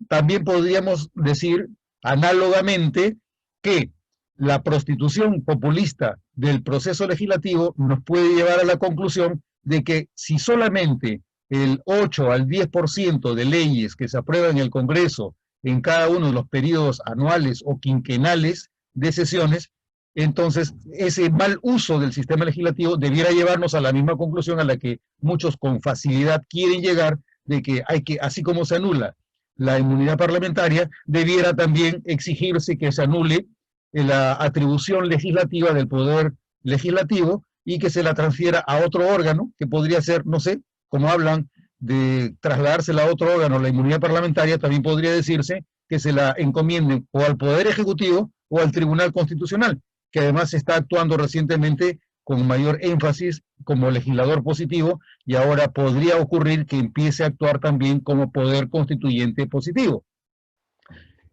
también podríamos decir análogamente que la prostitución populista del proceso legislativo nos puede llevar a la conclusión de que si solamente el 8 al 10% de leyes que se aprueban en el Congreso en cada uno de los periodos anuales o quinquenales de sesiones, entonces ese mal uso del sistema legislativo debiera llevarnos a la misma conclusión a la que muchos con facilidad quieren llegar, de que hay que, así como se anula la inmunidad parlamentaria, debiera también exigirse que se anule la atribución legislativa del poder legislativo y que se la transfiera a otro órgano, que podría ser, no sé, como hablan de trasladársela a otro órgano, la inmunidad parlamentaria, también podría decirse que se la encomienden o al Poder Ejecutivo o al Tribunal Constitucional, que además está actuando recientemente con mayor énfasis como legislador positivo, y ahora podría ocurrir que empiece a actuar también como poder constituyente positivo.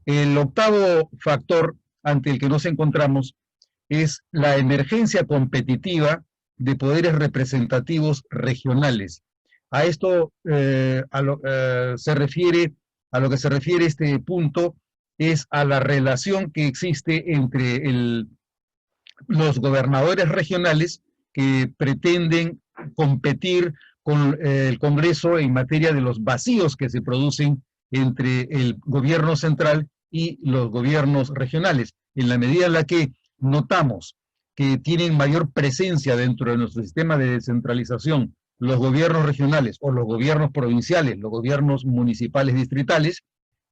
El octavo factor ante el que nos encontramos es la emergencia competitiva de poderes representativos regionales. A esto a lo que se refiere este punto es a la relación que existe entre los gobernadores regionales que pretenden competir con el Congreso en materia de los vacíos que se producen entre el gobierno central y los gobiernos regionales. En la medida en la que notamos que tienen mayor presencia dentro de nuestro sistema de descentralización los gobiernos regionales o los gobiernos provinciales, los gobiernos municipales distritales,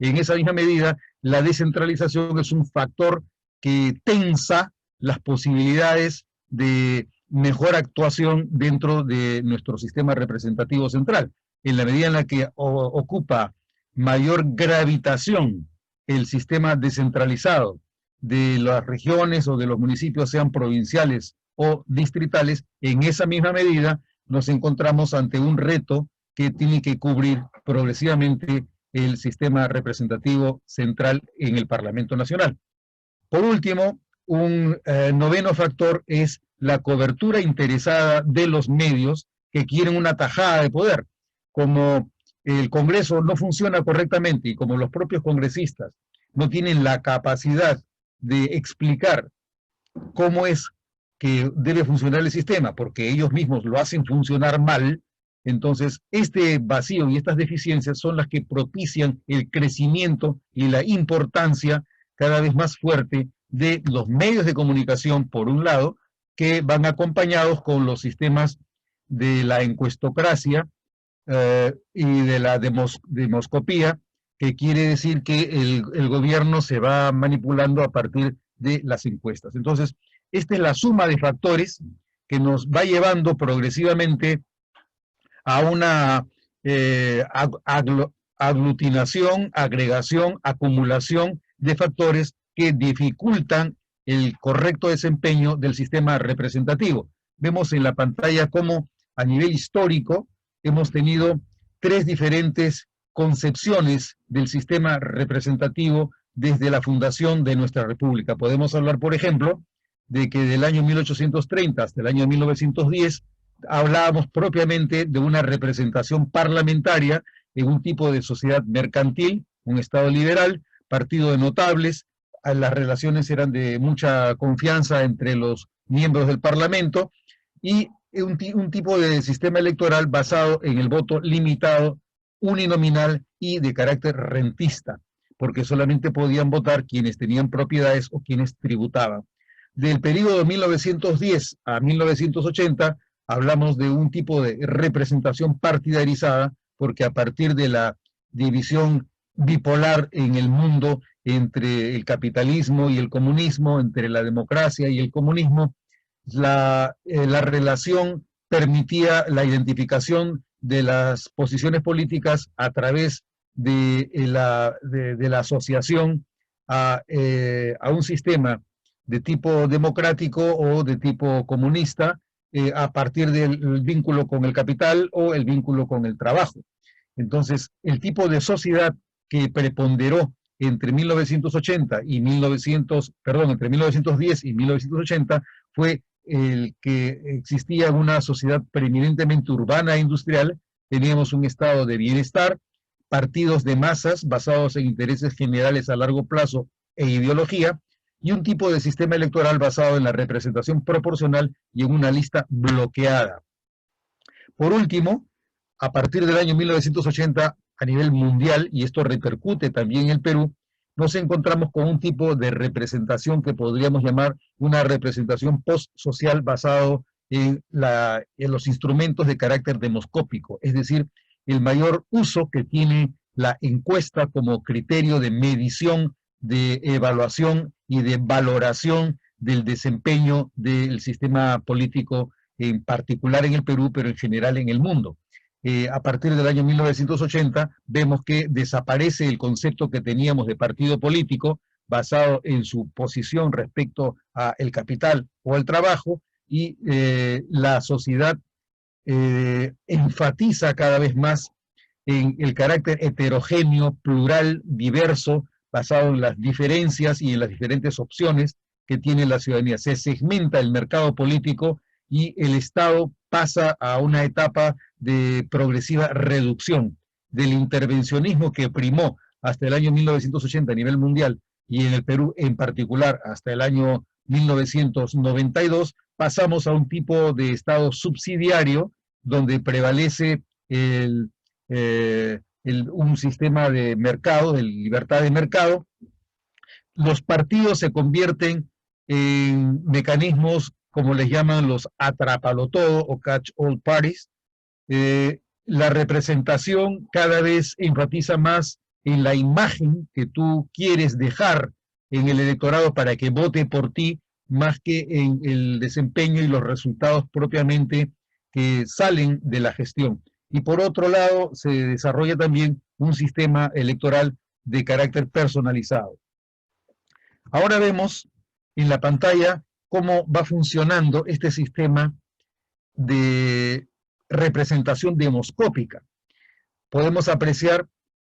en esa misma medida la descentralización es un factor que tensa las posibilidades de mejor actuación dentro de nuestro sistema representativo central. En la medida en la que ocupa mayor gravitación el sistema descentralizado de las regiones o de los municipios, sean provinciales o distritales, en esa misma medida nos encontramos ante un reto que tiene que cubrir progresivamente el sistema representativo central en el Parlamento Nacional. Por último, un noveno factor es la cobertura interesada de los medios que quieren una tajada de poder. Como el Congreso no funciona correctamente y como los propios congresistas no tienen la capacidad de explicar cómo es que debe funcionar el sistema, porque ellos mismos lo hacen funcionar mal, entonces este vacío y estas deficiencias son las que propician el crecimiento y la importancia cada vez más fuerte de los medios de comunicación, por un lado, que van acompañados con los sistemas de la encuestocracia y de la demoscopía, que quiere decir que el gobierno se va manipulando a partir de las encuestas. Entonces, esta es la suma de factores que nos va llevando progresivamente a una aglutinación, agregación, acumulación de factores que dificultan el correcto desempeño del sistema representativo. Vemos en la pantalla cómo a nivel histórico hemos tenido tres diferentes concepciones del sistema representativo desde la fundación de nuestra república. Podemos hablar, por ejemplo, de que del año 1830 hasta el año 1910 hablábamos propiamente de una representación parlamentaria en un tipo de sociedad mercantil, un Estado liberal, partido de notables, las relaciones eran de mucha confianza entre los miembros del Parlamento y un tipo de sistema electoral basado en el voto limitado, uninominal y de carácter rentista, porque solamente podían votar quienes tenían propiedades o quienes tributaban. Del periodo 1910 a 1980 hablamos de un tipo de representación partidarizada, porque a partir de la división bipolar en el mundo entre el capitalismo y el comunismo, entre la democracia y el comunismo, la relación permitía la identificación de las posiciones políticas a través de la asociación a un sistema de tipo democrático o de tipo comunista a partir del vínculo con el capital o el vínculo con el trabajo. Entonces, el tipo de sociedad que preponderó entre 1910 y 1980 fue el que existía una sociedad preeminentemente urbana e industrial, teníamos un estado de bienestar, partidos de masas basados en intereses generales a largo plazo e ideología, y un tipo de sistema electoral basado en la representación proporcional y en una lista bloqueada. Por último, a partir del año 1980, a nivel mundial, y esto repercute también en el Perú, nos encontramos con un tipo de representación que podríamos llamar una representación post-social basado en los instrumentos de carácter demoscópico, es decir, el mayor uso que tiene la encuesta como criterio de medición, de evaluación y de valoración del desempeño del sistema político, en particular en el Perú, pero en general en el mundo. A partir del año 1980 vemos que desaparece el concepto que teníamos de partido político basado en su posición respecto al capital o al trabajo, y la sociedad enfatiza cada vez más en el carácter heterogéneo, plural, diverso, basado en las diferencias y en las diferentes opciones que tiene la ciudadanía. Se segmenta el mercado político y el Estado pasa a una etapa de progresiva reducción del intervencionismo que primó hasta el año 1980 a nivel mundial y en el Perú en particular hasta el año 1992, pasamos a un tipo de Estado subsidiario donde prevalece un sistema de mercado, de libertad de mercado. Los partidos se convierten en mecanismos, como les llaman los atrapalotodo o catch-all parties. La representación cada vez enfatiza más en la imagen que tú quieres dejar en el electorado para que vote por ti, más que en el desempeño y los resultados propiamente que salen de la gestión. Y por otro lado, se desarrolla también un sistema electoral de carácter personalizado. Ahora vemos en la pantalla cómo va funcionando este sistema de representación demoscópica. Podemos apreciar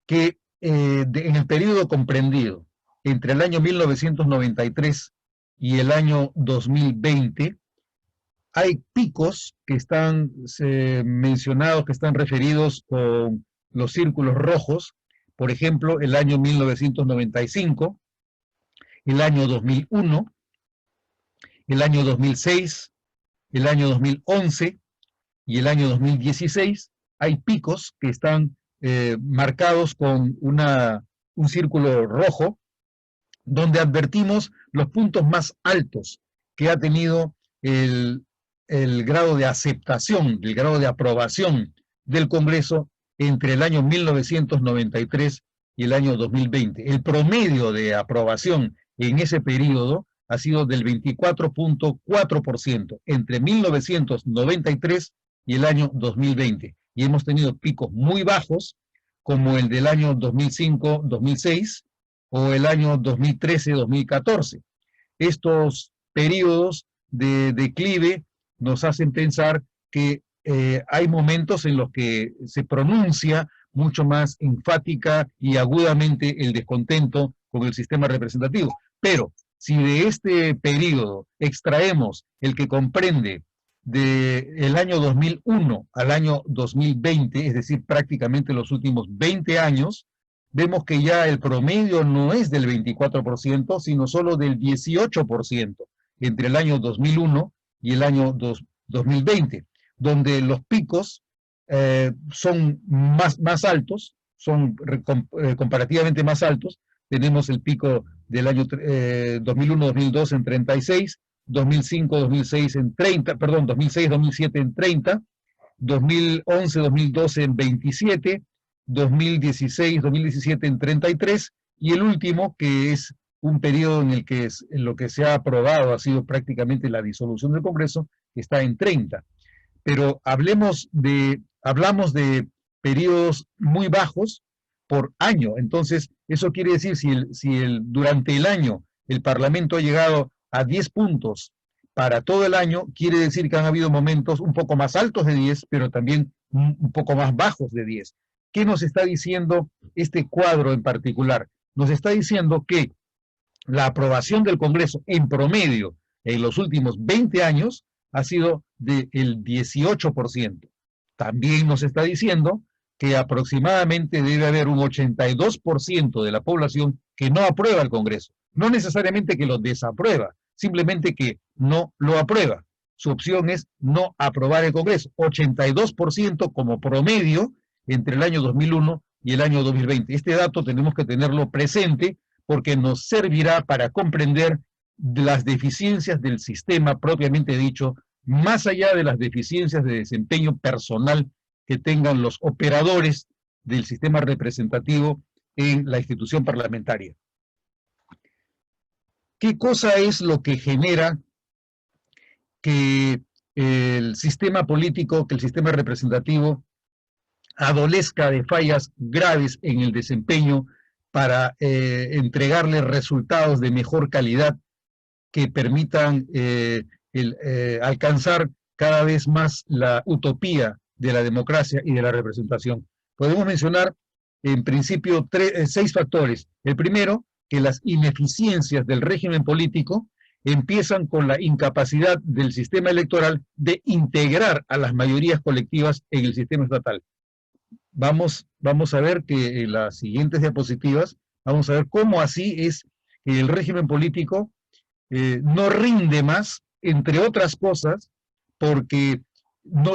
que en el periodo comprendido entre el año 1993 y el año 2020, hay picos que están mencionados, que están referidos con los círculos rojos, por ejemplo, el año 1995, el año 2001, el año 2006, el año 2011 y el año 2016, hay picos que están marcados con un círculo rojo, donde advertimos los puntos más altos que ha tenido el grado de aceptación, el grado de aprobación del Congreso entre el año 1993 y el año 2020. El promedio de aprobación en ese periodo ha sido del 24.4% entre 1993 y el año 2020. Y hemos tenido picos muy bajos, como el del año 2005-2006 o el año 2013-2014. Estos periodos de declive nos hacen pensar que hay momentos en los que se pronuncia mucho más enfática y agudamente el descontento con el sistema representativo. Pero si de este periodo extraemos el que comprende del año 2001 al año 2020, es decir, prácticamente los últimos 20 años, vemos que ya el promedio no es del 24%, sino solo del 18% entre el año 2001 y el año 2020, donde los picos son más altos, son comparativamente más altos. Tenemos el pico del año 2001-2002 en 36, 2005-2006 en 30, perdón, 2006-2007 en 30, 2011-2012 en 27, 2016-2017 en 33, y el último, que es un periodo en el que en lo que se ha aprobado ha sido prácticamente la disolución del Congreso, que está en 30. Pero hablamos de periodos muy bajos por año. Entonces, eso quiere decir, durante el año el Parlamento ha llegado a 10 puntos para todo el año, quiere decir que han habido momentos un poco más altos de 10, pero también un poco más bajos de 10. ¿Qué nos está diciendo este cuadro en particular? Nos está diciendo que la aprobación del Congreso en promedio en los últimos 20 años ha sido del 18%. También nos está diciendo que aproximadamente debe haber un 82% de la población que no aprueba el Congreso. No necesariamente que lo desaprueba, simplemente que no lo aprueba. Su opción es no aprobar el Congreso. 82% como promedio entre el año 2001 y el año 2020. Este dato tenemos que tenerlo presente porque nos servirá para comprender las deficiencias del sistema propiamente dicho, más allá de las deficiencias de desempeño personal que tengan los operadores del sistema representativo en la institución parlamentaria. ¿Qué cosa es lo que genera que el sistema político, que el sistema representativo adolezca de fallas graves en el desempeño para entregarle resultados de mejor calidad que permitan alcanzar cada vez más la utopía de la democracia y de la representación? Podemos mencionar en principio 6 factores. El primero, que las ineficiencias del régimen político empiezan con la incapacidad del sistema electoral de integrar a las mayorías colectivas en el sistema estatal. Vamos a ver que en las siguientes diapositivas, vamos a ver cómo así es que el régimen político no rinde más, entre otras cosas, porque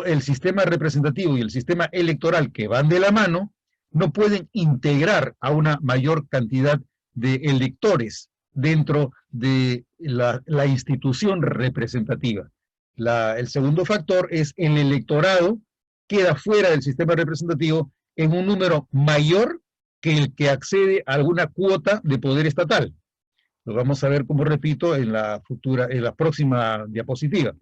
el sistema representativo y el sistema electoral, que van de la mano, no pueden integrar a una mayor cantidad de electores dentro de la institución representativa. El segundo factor es el electorado queda fuera del sistema representativo en un número mayor que el que accede a alguna cuota de poder estatal. Lo vamos a ver, como repito, en la próxima diapositiva.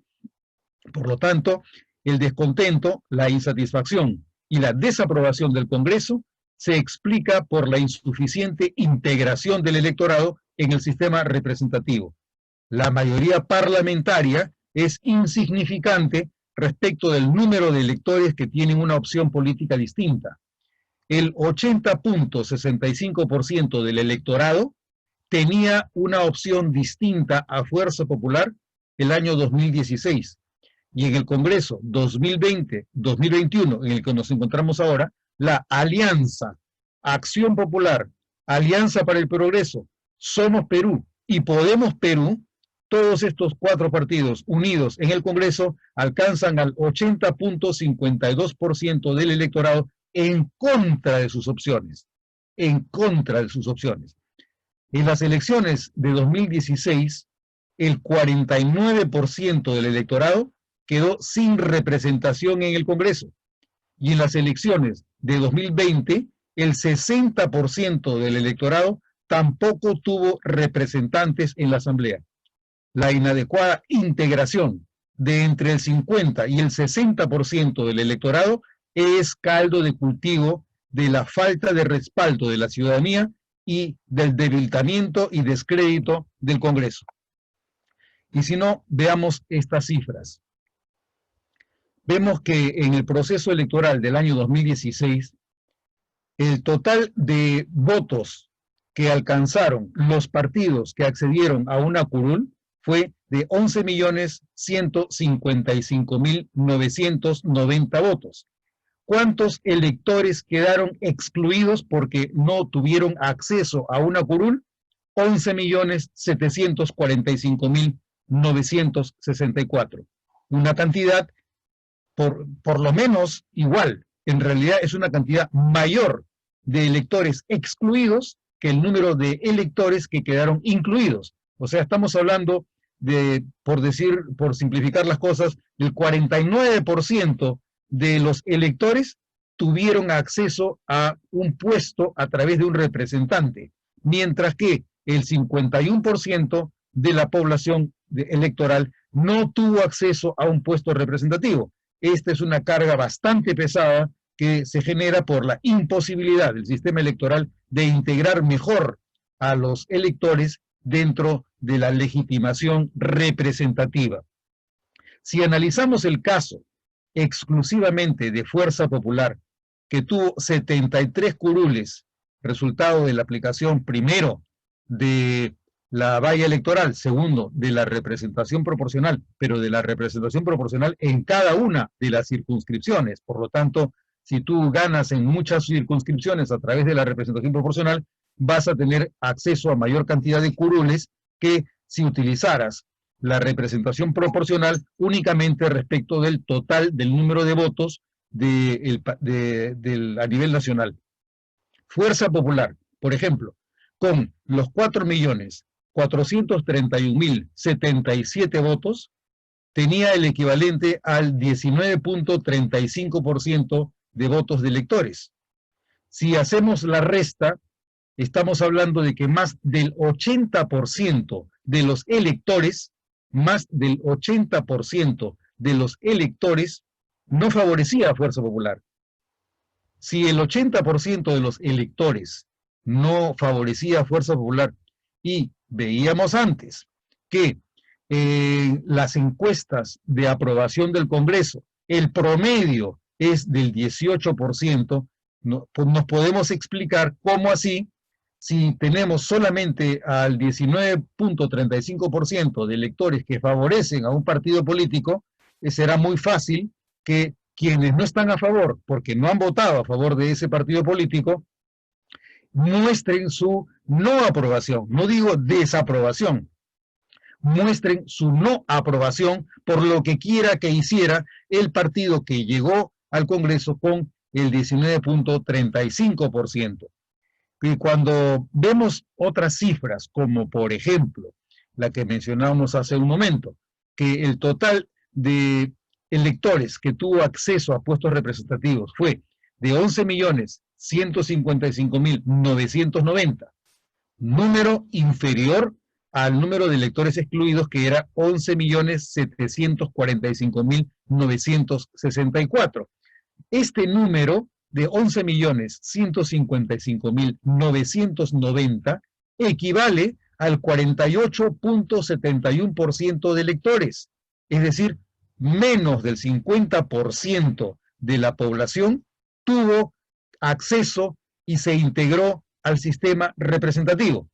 Por lo tanto, el descontento, la insatisfacción y la desaprobación del Congreso se explica por la insuficiente integración del electorado en el sistema representativo. La mayoría parlamentaria es insignificante respecto del número de electores que tienen una opción política distinta. El 80.65% del electorado tenía una opción distinta a Fuerza Popular el año 2016. Y en el Congreso 2020-2021, en el que nos encontramos ahora, la Alianza, Acción Popular, Alianza para el Progreso, Somos Perú y Podemos Perú, todos estos 4 partidos unidos en el Congreso alcanzan al 80.52% del electorado en contra de sus opciones. En contra de sus opciones. En las elecciones de 2016, el 49% del electorado quedó sin representación en el Congreso. Y en las elecciones de 2020, el 60% del electorado tampoco tuvo representantes en la Asamblea. La inadecuada integración de entre el 50 y el 60% del electorado es caldo de cultivo de la falta de respaldo de la ciudadanía y del debilitamiento y descrédito del Congreso. Y si no, veamos estas cifras. Vemos que en el proceso electoral del año 2016, el total de votos que alcanzaron los partidos que accedieron a una curul fue de 11.155.990 votos. ¿Cuántos electores quedaron excluidos porque no tuvieron acceso a una curul? 11.745.964. Una cantidad por lo menos igual. En realidad es una cantidad mayor de electores excluidos que el número de electores que quedaron incluidos. O sea, estamos hablando de, por simplificar las cosas, del 49% de los electores tuvieron acceso a un puesto a través de un representante, mientras que el 51% de la población electoral no tuvo acceso a un puesto representativo. Esta es una carga bastante pesada que se genera por la imposibilidad del sistema electoral de integrar mejor a los electores dentro de la legitimación representativa. Si analizamos el caso exclusivamente de Fuerza Popular, que tuvo 73 curules, resultado de la aplicación primero de la valla electoral, segundo de la representación proporcional, pero de la representación proporcional en cada una de las circunscripciones. Por lo tanto, si tú ganas en muchas circunscripciones a través de la representación proporcional, vas a tener acceso a mayor cantidad de curules que si utilizaras la representación proporcional únicamente respecto del total del número de votos a nivel nacional. Fuerza Popular, por ejemplo, con los 4.431.077 votos, tenía el equivalente al 19.35% de votos de electores. Si hacemos la resta, estamos hablando de que más del 80% de los electores, no favorecía a Fuerza Popular. Si el 80% de los electores no favorecía a Fuerza Popular y veíamos antes que las encuestas de aprobación del Congreso, el promedio es del 18%, nos podemos explicar cómo así, si tenemos solamente al 19.35% de electores que favorecen a un partido político, será muy fácil que quienes no están a favor, porque no han votado a favor de ese partido político, muestren su no aprobación, no digo desaprobación, muestren su no aprobación por lo que quiera que hiciera el partido que llegó al Congreso con el 19.35%. Y cuando vemos otras cifras, como por ejemplo la que mencionábamos hace un momento, que el total de electores que tuvo acceso a puestos representativos fue de 11.155.990, número inferior al número de electores excluidos, que era 11.745.964. Este número de 11.155.990 equivale al 48.71% de electores, es decir, menos del 50% de la población tuvo acceso y se integró al sistema representativo.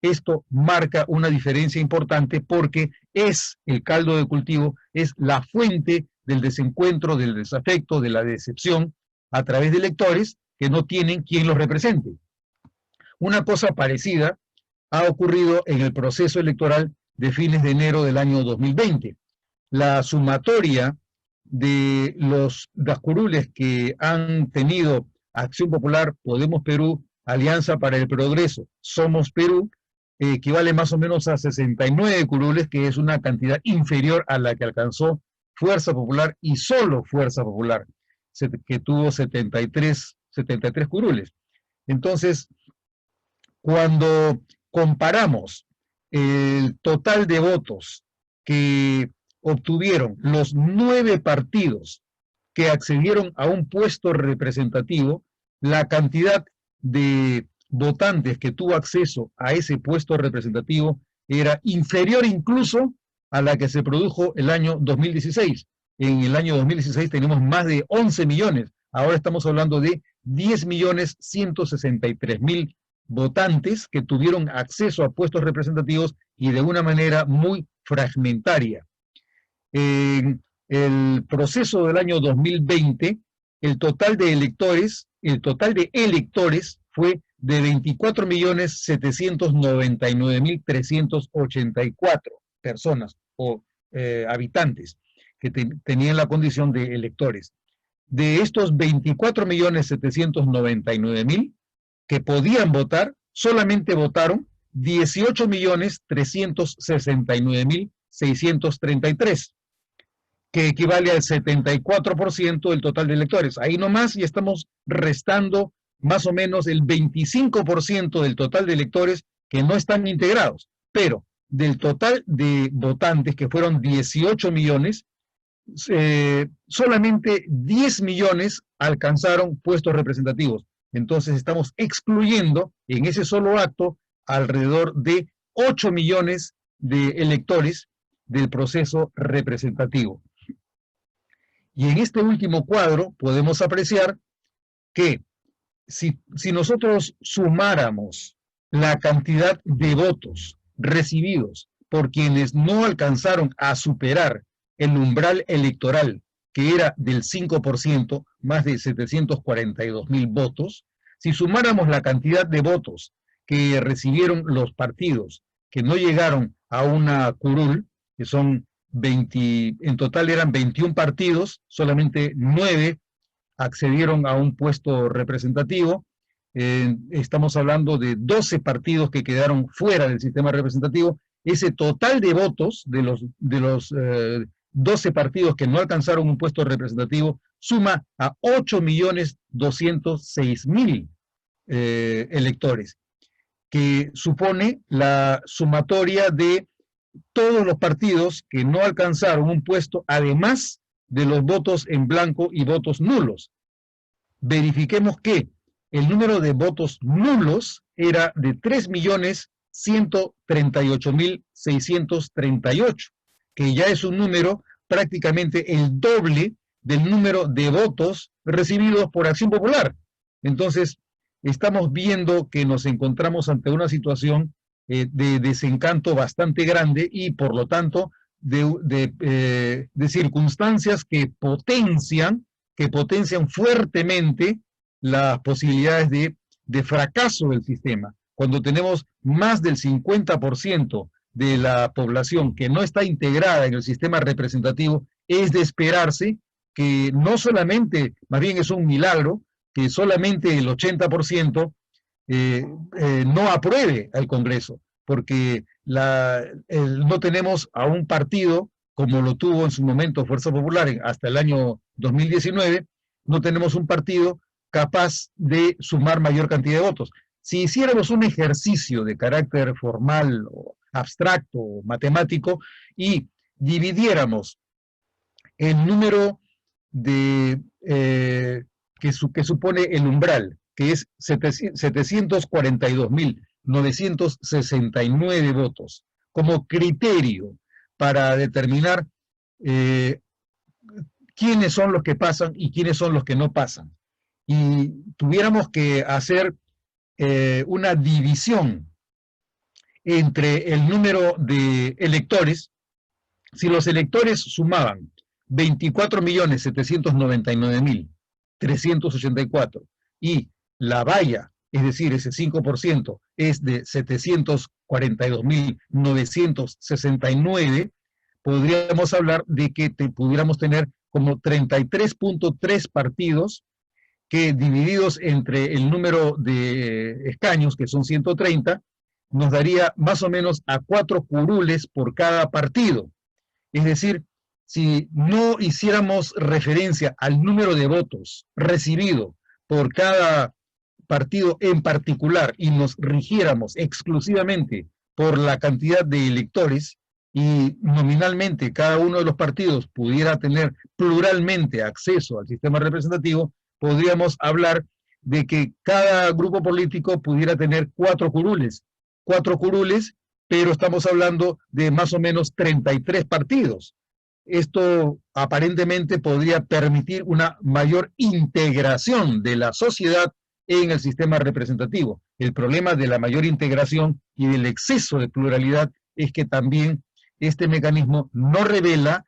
Esto marca una diferencia importante porque es el caldo de cultivo, es la fuente del desencuentro, del desafecto, de la decepción a través de electores que no tienen quien los represente. Una cosa parecida ha ocurrido en el proceso electoral de fines de enero del año 2020. La sumatoria de las curules que han tenido Acción Popular, Podemos Perú, Alianza para el Progreso, Somos Perú, equivale más o menos a 69 curules, que es una cantidad inferior a la que alcanzó Fuerza Popular y solo Fuerza Popular, que tuvo 73 curules. Entonces, cuando comparamos el total de votos que obtuvieron los 9 partidos que accedieron a un puesto representativo, la cantidad de votantes que tuvo acceso a ese puesto representativo era inferior incluso a la que se produjo el año 2016. En el año 2016 tenemos más de 11 millones, ahora estamos hablando de 10.163.000 votantes que tuvieron acceso a puestos representativos y de una manera muy fragmentaria. En el proceso del año 2020, el total de electores fue de 24.799.384 personas o habitantes que tenían la condición de electores. De estos 24.799.000 que podían votar, solamente votaron 18.369.633, que equivale al 74% del total de electores. Ahí nomás ya estamos restando más o menos el 25% del total de electores que no están integrados. Pero del total de votantes, que fueron 18 millones, solamente 10 millones alcanzaron puestos representativos. Entonces estamos excluyendo en ese solo acto alrededor de 8 millones de electores del proceso representativo. Y en este último cuadro podemos apreciar que si nosotros sumáramos la cantidad de votos recibidos por quienes no alcanzaron a superar el umbral electoral, que era del 5%, más de 742.000 votos, si sumáramos la cantidad de votos que recibieron los partidos que no llegaron a una curul, que son 20, en total eran 21 partidos, solamente 9 accedieron a un puesto representativo. Estamos hablando de 12 partidos que quedaron fuera del sistema representativo. Ese total de votos de los 12 partidos que no alcanzaron un puesto representativo suma a 8.206.000 electores, que supone la sumatoria de todos los partidos que no alcanzaron un puesto, además de los votos en blanco y votos nulos. Verifiquemos que el número de votos nulos era de 3.138.638, que ya es un número prácticamente el doble del número de votos recibidos por Acción Popular. Entonces, estamos viendo que nos encontramos ante una situación de desencanto bastante grande y por lo tanto de circunstancias que potencian fuertemente las posibilidades de fracaso del sistema. Cuando tenemos más del 50% de la población que no está integrada en el sistema representativo, es de esperarse que no solamente, más bien es un milagro, que solamente el 80% no apruebe al Congreso, porque no tenemos a un partido como lo tuvo en su momento Fuerza Popular hasta el año 2019, no tenemos un partido capaz de sumar mayor cantidad de votos. Si hiciéramos un ejercicio de carácter formal o abstracto o matemático y dividiéramos el número de que supone el umbral, que es 742.969 votos, como criterio para determinar eh, quiénes son los que pasan y quiénes son los que no pasan. Y tuviéramos que hacer una división entre el número de electores, si los electores sumaban 24.799.384 y la valla, es decir, ese 5%, es de 742.969, podríamos hablar de que pudiéramos tener como 33.3 partidos que divididos entre el número de escaños, que son 130, nos daría más o menos a 4 curules por cada partido. Es decir, si no hiciéramos referencia al número de votos recibido por cada partido en particular y nos rigiéramos exclusivamente por la cantidad de electores y nominalmente cada uno de los partidos pudiera tener pluralmente acceso al sistema representativo, podríamos hablar de que cada grupo político pudiera tener 4 curules, pero estamos hablando de más o menos 33 partidos. Esto aparentemente podría permitir una mayor integración de la sociedad en el sistema representativo. El problema de la mayor integración y del exceso de pluralidad es que también este mecanismo no revela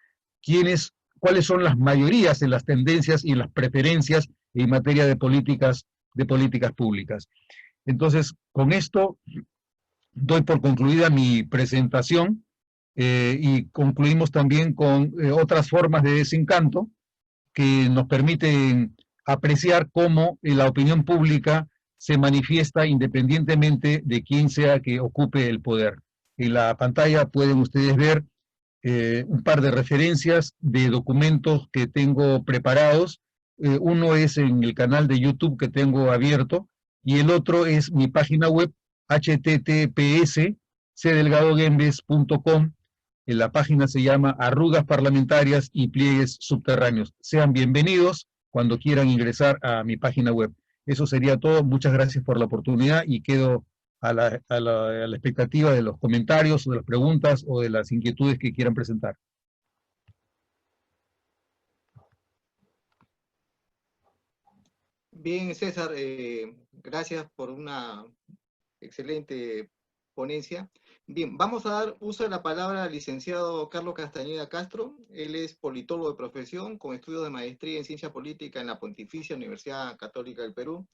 cuáles son las mayorías en las tendencias y en las preferencias en materia de políticas públicas. Entonces, con esto doy por concluida mi presentación y concluimos también con otras formas de desencanto que nos permiten apreciar cómo la opinión pública se manifiesta independientemente de quién sea que ocupe el poder. En la pantalla pueden ustedes ver un par de referencias de documentos que tengo preparados. Uno es en el canal de YouTube que tengo abierto y el otro es mi página web https://cdelgadogembes.com. La página se llama Arrugas Parlamentarias y Pliegues Subterráneos. Sean bienvenidos cuando quieran ingresar a mi página web. Eso sería todo. Muchas gracias por la oportunidad y quedo a la expectativa de los comentarios, o de las preguntas o de las inquietudes que quieran presentar. Bien, César, gracias por una excelente ponencia. Bien, vamos a dar uso de la palabra al licenciado Carlos Castañeda Castro. Él es politólogo de profesión, con estudios de maestría en ciencia política en la Pontificia Universidad Católica del Perú.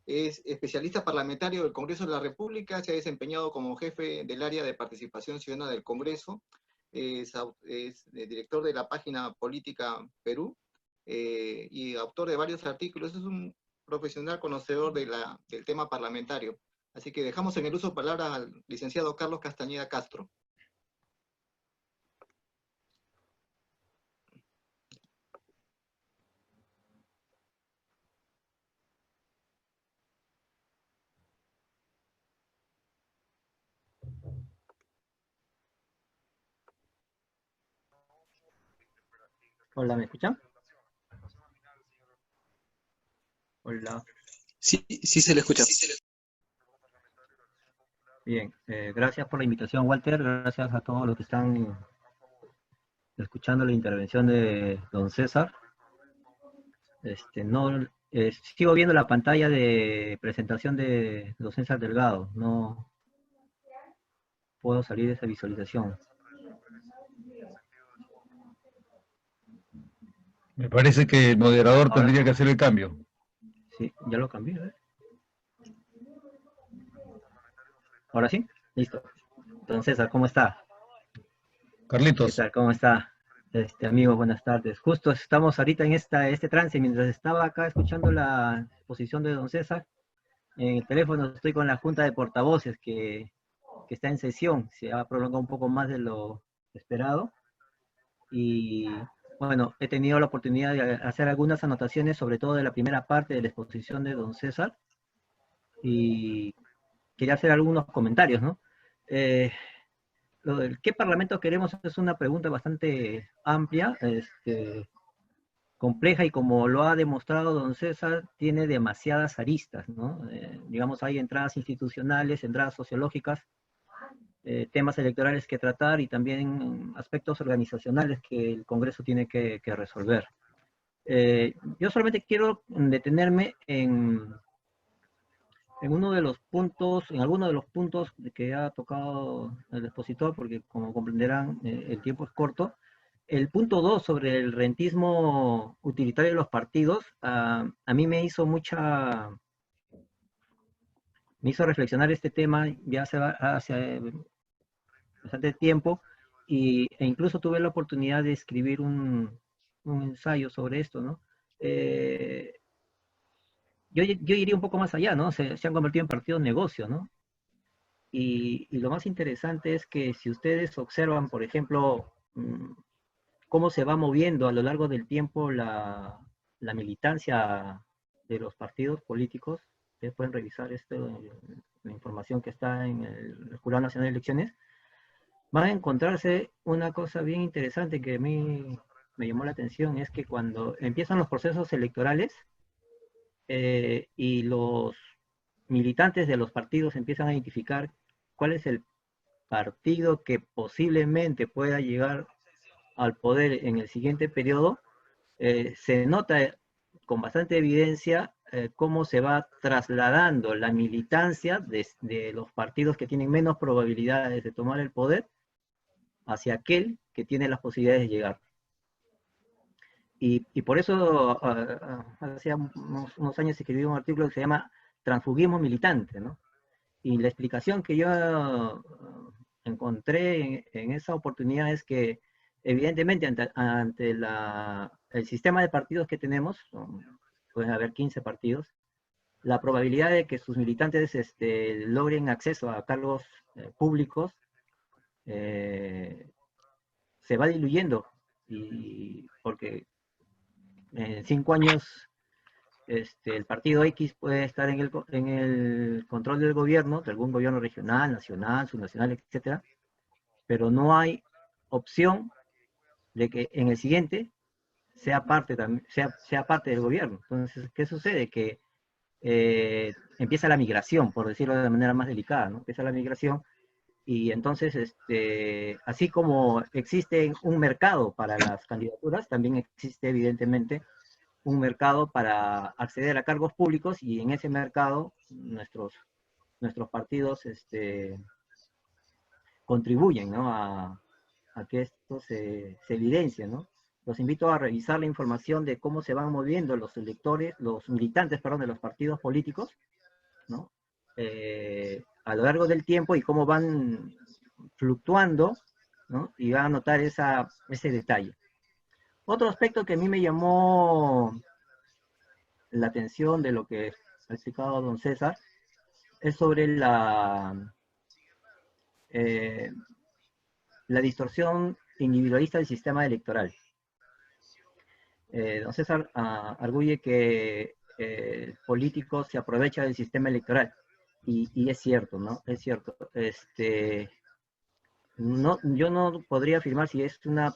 Es especialista parlamentario del Congreso de la República, se ha desempeñado como jefe del área de participación ciudadana del Congreso, es director de la página Política Perú y autor de varios artículos. Es un profesional conocedor del tema parlamentario. Así que dejamos en el uso de palabras al licenciado Carlos Castañeda Castro. Hola, ¿me escuchan? Hola. Sí, sí se le escucha. Bien, gracias por la invitación, Walter. Gracias a todos los que están escuchando la intervención de don César. No Sigo viendo la pantalla de presentación de don César Delgado. No puedo salir de esa visualización. Me parece que el moderador Ahora tendría sí. que hacer el cambio. Sí, ya lo cambié. ¿Eh? Ahora sí, listo. Don César, ¿cómo está? ¿Qué Carlitos, tal? ¿Cómo está? Amigo, buenas tardes. Justo estamos ahorita en este trance, mientras estaba acá escuchando la exposición de don César, en el teléfono estoy con la junta de portavoces que está en sesión, se ha prolongado un poco más de lo esperado y bueno, he tenido la oportunidad de hacer algunas anotaciones, sobre todo de la primera parte de la exposición de don César, y quería hacer algunos comentarios, ¿no? Eh, lo del ¿qué parlamento queremos? Es una pregunta bastante amplia, compleja, y como lo ha demostrado don César, tiene demasiadas aristas, ¿no? Digamos, hay entradas institucionales, entradas sociológicas, temas electorales que tratar y también aspectos organizacionales que el Congreso tiene que resolver. Yo solamente quiero detenerme en uno de los puntos, en alguno de los puntos que ha tocado el expositor, porque como comprenderán, el tiempo es corto. El punto 2 sobre el rentismo utilitario de los partidos, a mí me hizo reflexionar este tema ya hace bastante tiempo, e incluso tuve la oportunidad de escribir un ensayo sobre esto, ¿no? Yo iría un poco más allá, ¿no? Se han convertido en partidos negocio, ¿no? Y lo más interesante es que si ustedes observan, por ejemplo, cómo se va moviendo a lo largo del tiempo la militancia de los partidos políticos, ustedes pueden revisar esto, la información que está en el Jurado Nacional de Elecciones, van a encontrarse una cosa bien interesante que a mí me llamó la atención, es que cuando empiezan los procesos electorales y los militantes de los partidos empiezan a identificar cuál es el partido que posiblemente pueda llegar al poder en el siguiente periodo, se nota con bastante evidencia cómo se va trasladando la militancia de los partidos que tienen menos probabilidades de tomar el poder hacia aquel que tiene las posibilidades de llegar. Y por eso hace unos años escribí un artículo que se llama Transfugismo Militante, ¿no? Y la explicación que yo encontré en esa oportunidad es que evidentemente ante el sistema de partidos que tenemos, pueden haber 15 partidos, la probabilidad de que sus militantes logren acceso a cargos públicos se va diluyendo, y porque en 5 años el partido X puede estar en el control del gobierno, de algún gobierno regional, nacional, subnacional, etcétera, pero no hay opción de que en el siguiente sea parte del gobierno. Entonces, ¿qué sucede? Que empieza la migración, por decirlo de manera más delicada, ¿no? Empieza la migración, y entonces, así como existe un mercado para las candidaturas, también existe evidentemente un mercado para acceder a cargos públicos, y en ese mercado nuestros partidos contribuyen, ¿no? a que esto se evidencie, ¿no? Los invito a revisar la información de cómo se van moviendo los electores, los militantes, perdón, de los partidos políticos, ¿no? A lo largo del tiempo, y cómo van fluctuando, ¿no? Y van a notar ese detalle. Otro aspecto que a mí me llamó la atención de lo que ha explicado don César es sobre la distorsión individualista del sistema electoral. Don César arguye que el político se aprovecha del sistema electoral, y es cierto, ¿no? Es cierto. No, yo no podría afirmar si es una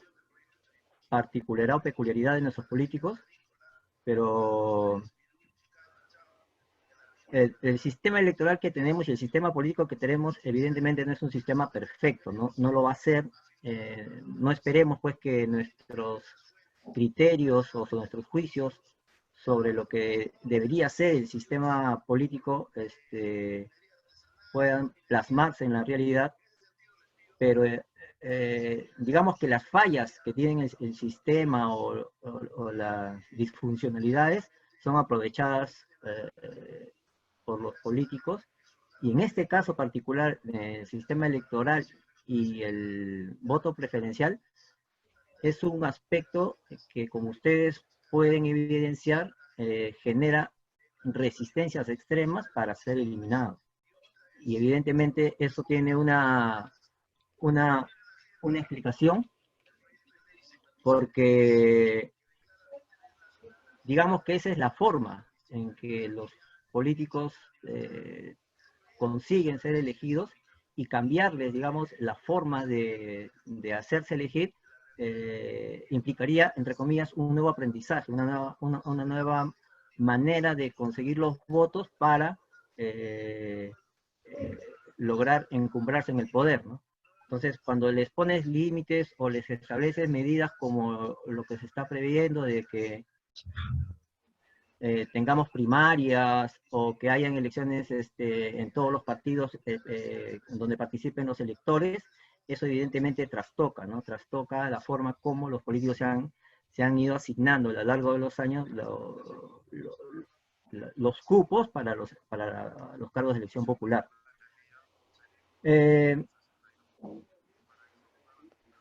particularidad o peculiaridad de nuestros políticos, pero el sistema electoral que tenemos y el sistema político que tenemos evidentemente no es un sistema perfecto, no lo va a ser. No esperemos pues que nuestros criterios o nuestros juicios sobre lo que debería ser el sistema político puedan plasmarse en la realidad, pero digamos que las fallas que tiene el sistema o las disfuncionalidades son aprovechadas por los políticos, y en este caso particular, el sistema electoral y el voto preferencial es un aspecto que, como ustedes pueden evidenciar, genera resistencias extremas para ser eliminado. Y evidentemente eso tiene una explicación, porque digamos que esa es la forma en que los políticos consiguen ser elegidos, y cambiarles, digamos, la forma de hacerse elegir implicaría, entre comillas, un nuevo aprendizaje, una nueva manera de conseguir los votos para lograr encumbrarse en el poder, ¿no? Entonces, cuando les pones límites o les estableces medidas como lo que se está previendo de que tengamos primarias o que hayan elecciones en todos los partidos donde participen los electores, eso evidentemente trastoca, ¿no? Trastoca la forma como los políticos se han ido asignando a lo largo de los años los cupos para los cargos de elección popular.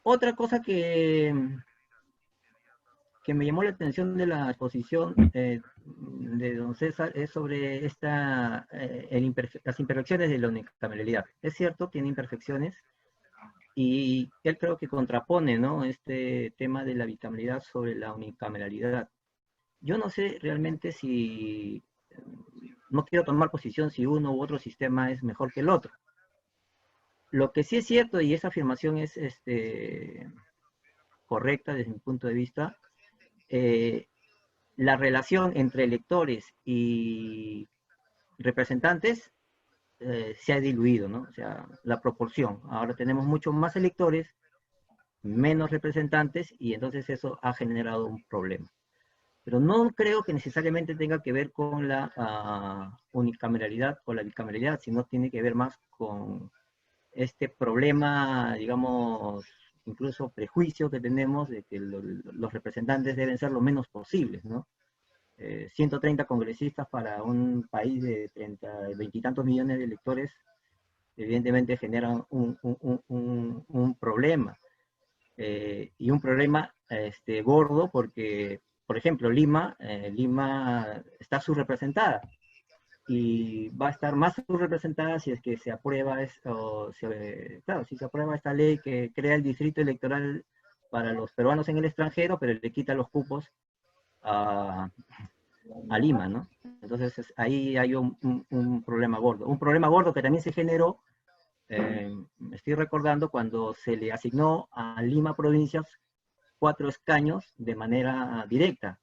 Otra cosa que me llamó la atención de la exposición de don César es sobre las imperfecciones de la unicameralidad. Es cierto, tiene imperfecciones, y él creo que contrapone, ¿no?, este tema de la bicameralidad sobre la unicameralidad. Yo no sé realmente si, no quiero tomar posición si uno u otro sistema es mejor que el otro. Lo que sí es cierto, y esa afirmación es correcta desde mi punto de vista, la relación entre electores y representantes se ha diluido, ¿no? O sea, la proporción. Ahora tenemos muchos más electores, menos representantes, y entonces eso ha generado un problema. Pero no creo que necesariamente tenga que ver con la unicameralidad o la bicameralidad, sino tiene que ver más con este problema, digamos, incluso prejuicio que tenemos de que los representantes deben ser lo menos posibles, ¿no? 130 congresistas para un país de 20 y tantos millones de electores, evidentemente generan un problema. Y un problema gordo porque, por ejemplo, Lima está subrepresentada, y va a estar más subrepresentada si es que se aprueba claro, si se aprueba esta ley que crea el distrito electoral para los peruanos en el extranjero, pero le quita los cupos a Lima, ¿no? Entonces ahí hay un problema gordo. Un problema gordo que también se generó, me estoy recordando, cuando se le asignó a Lima Provincias 4 escaños de manera directa.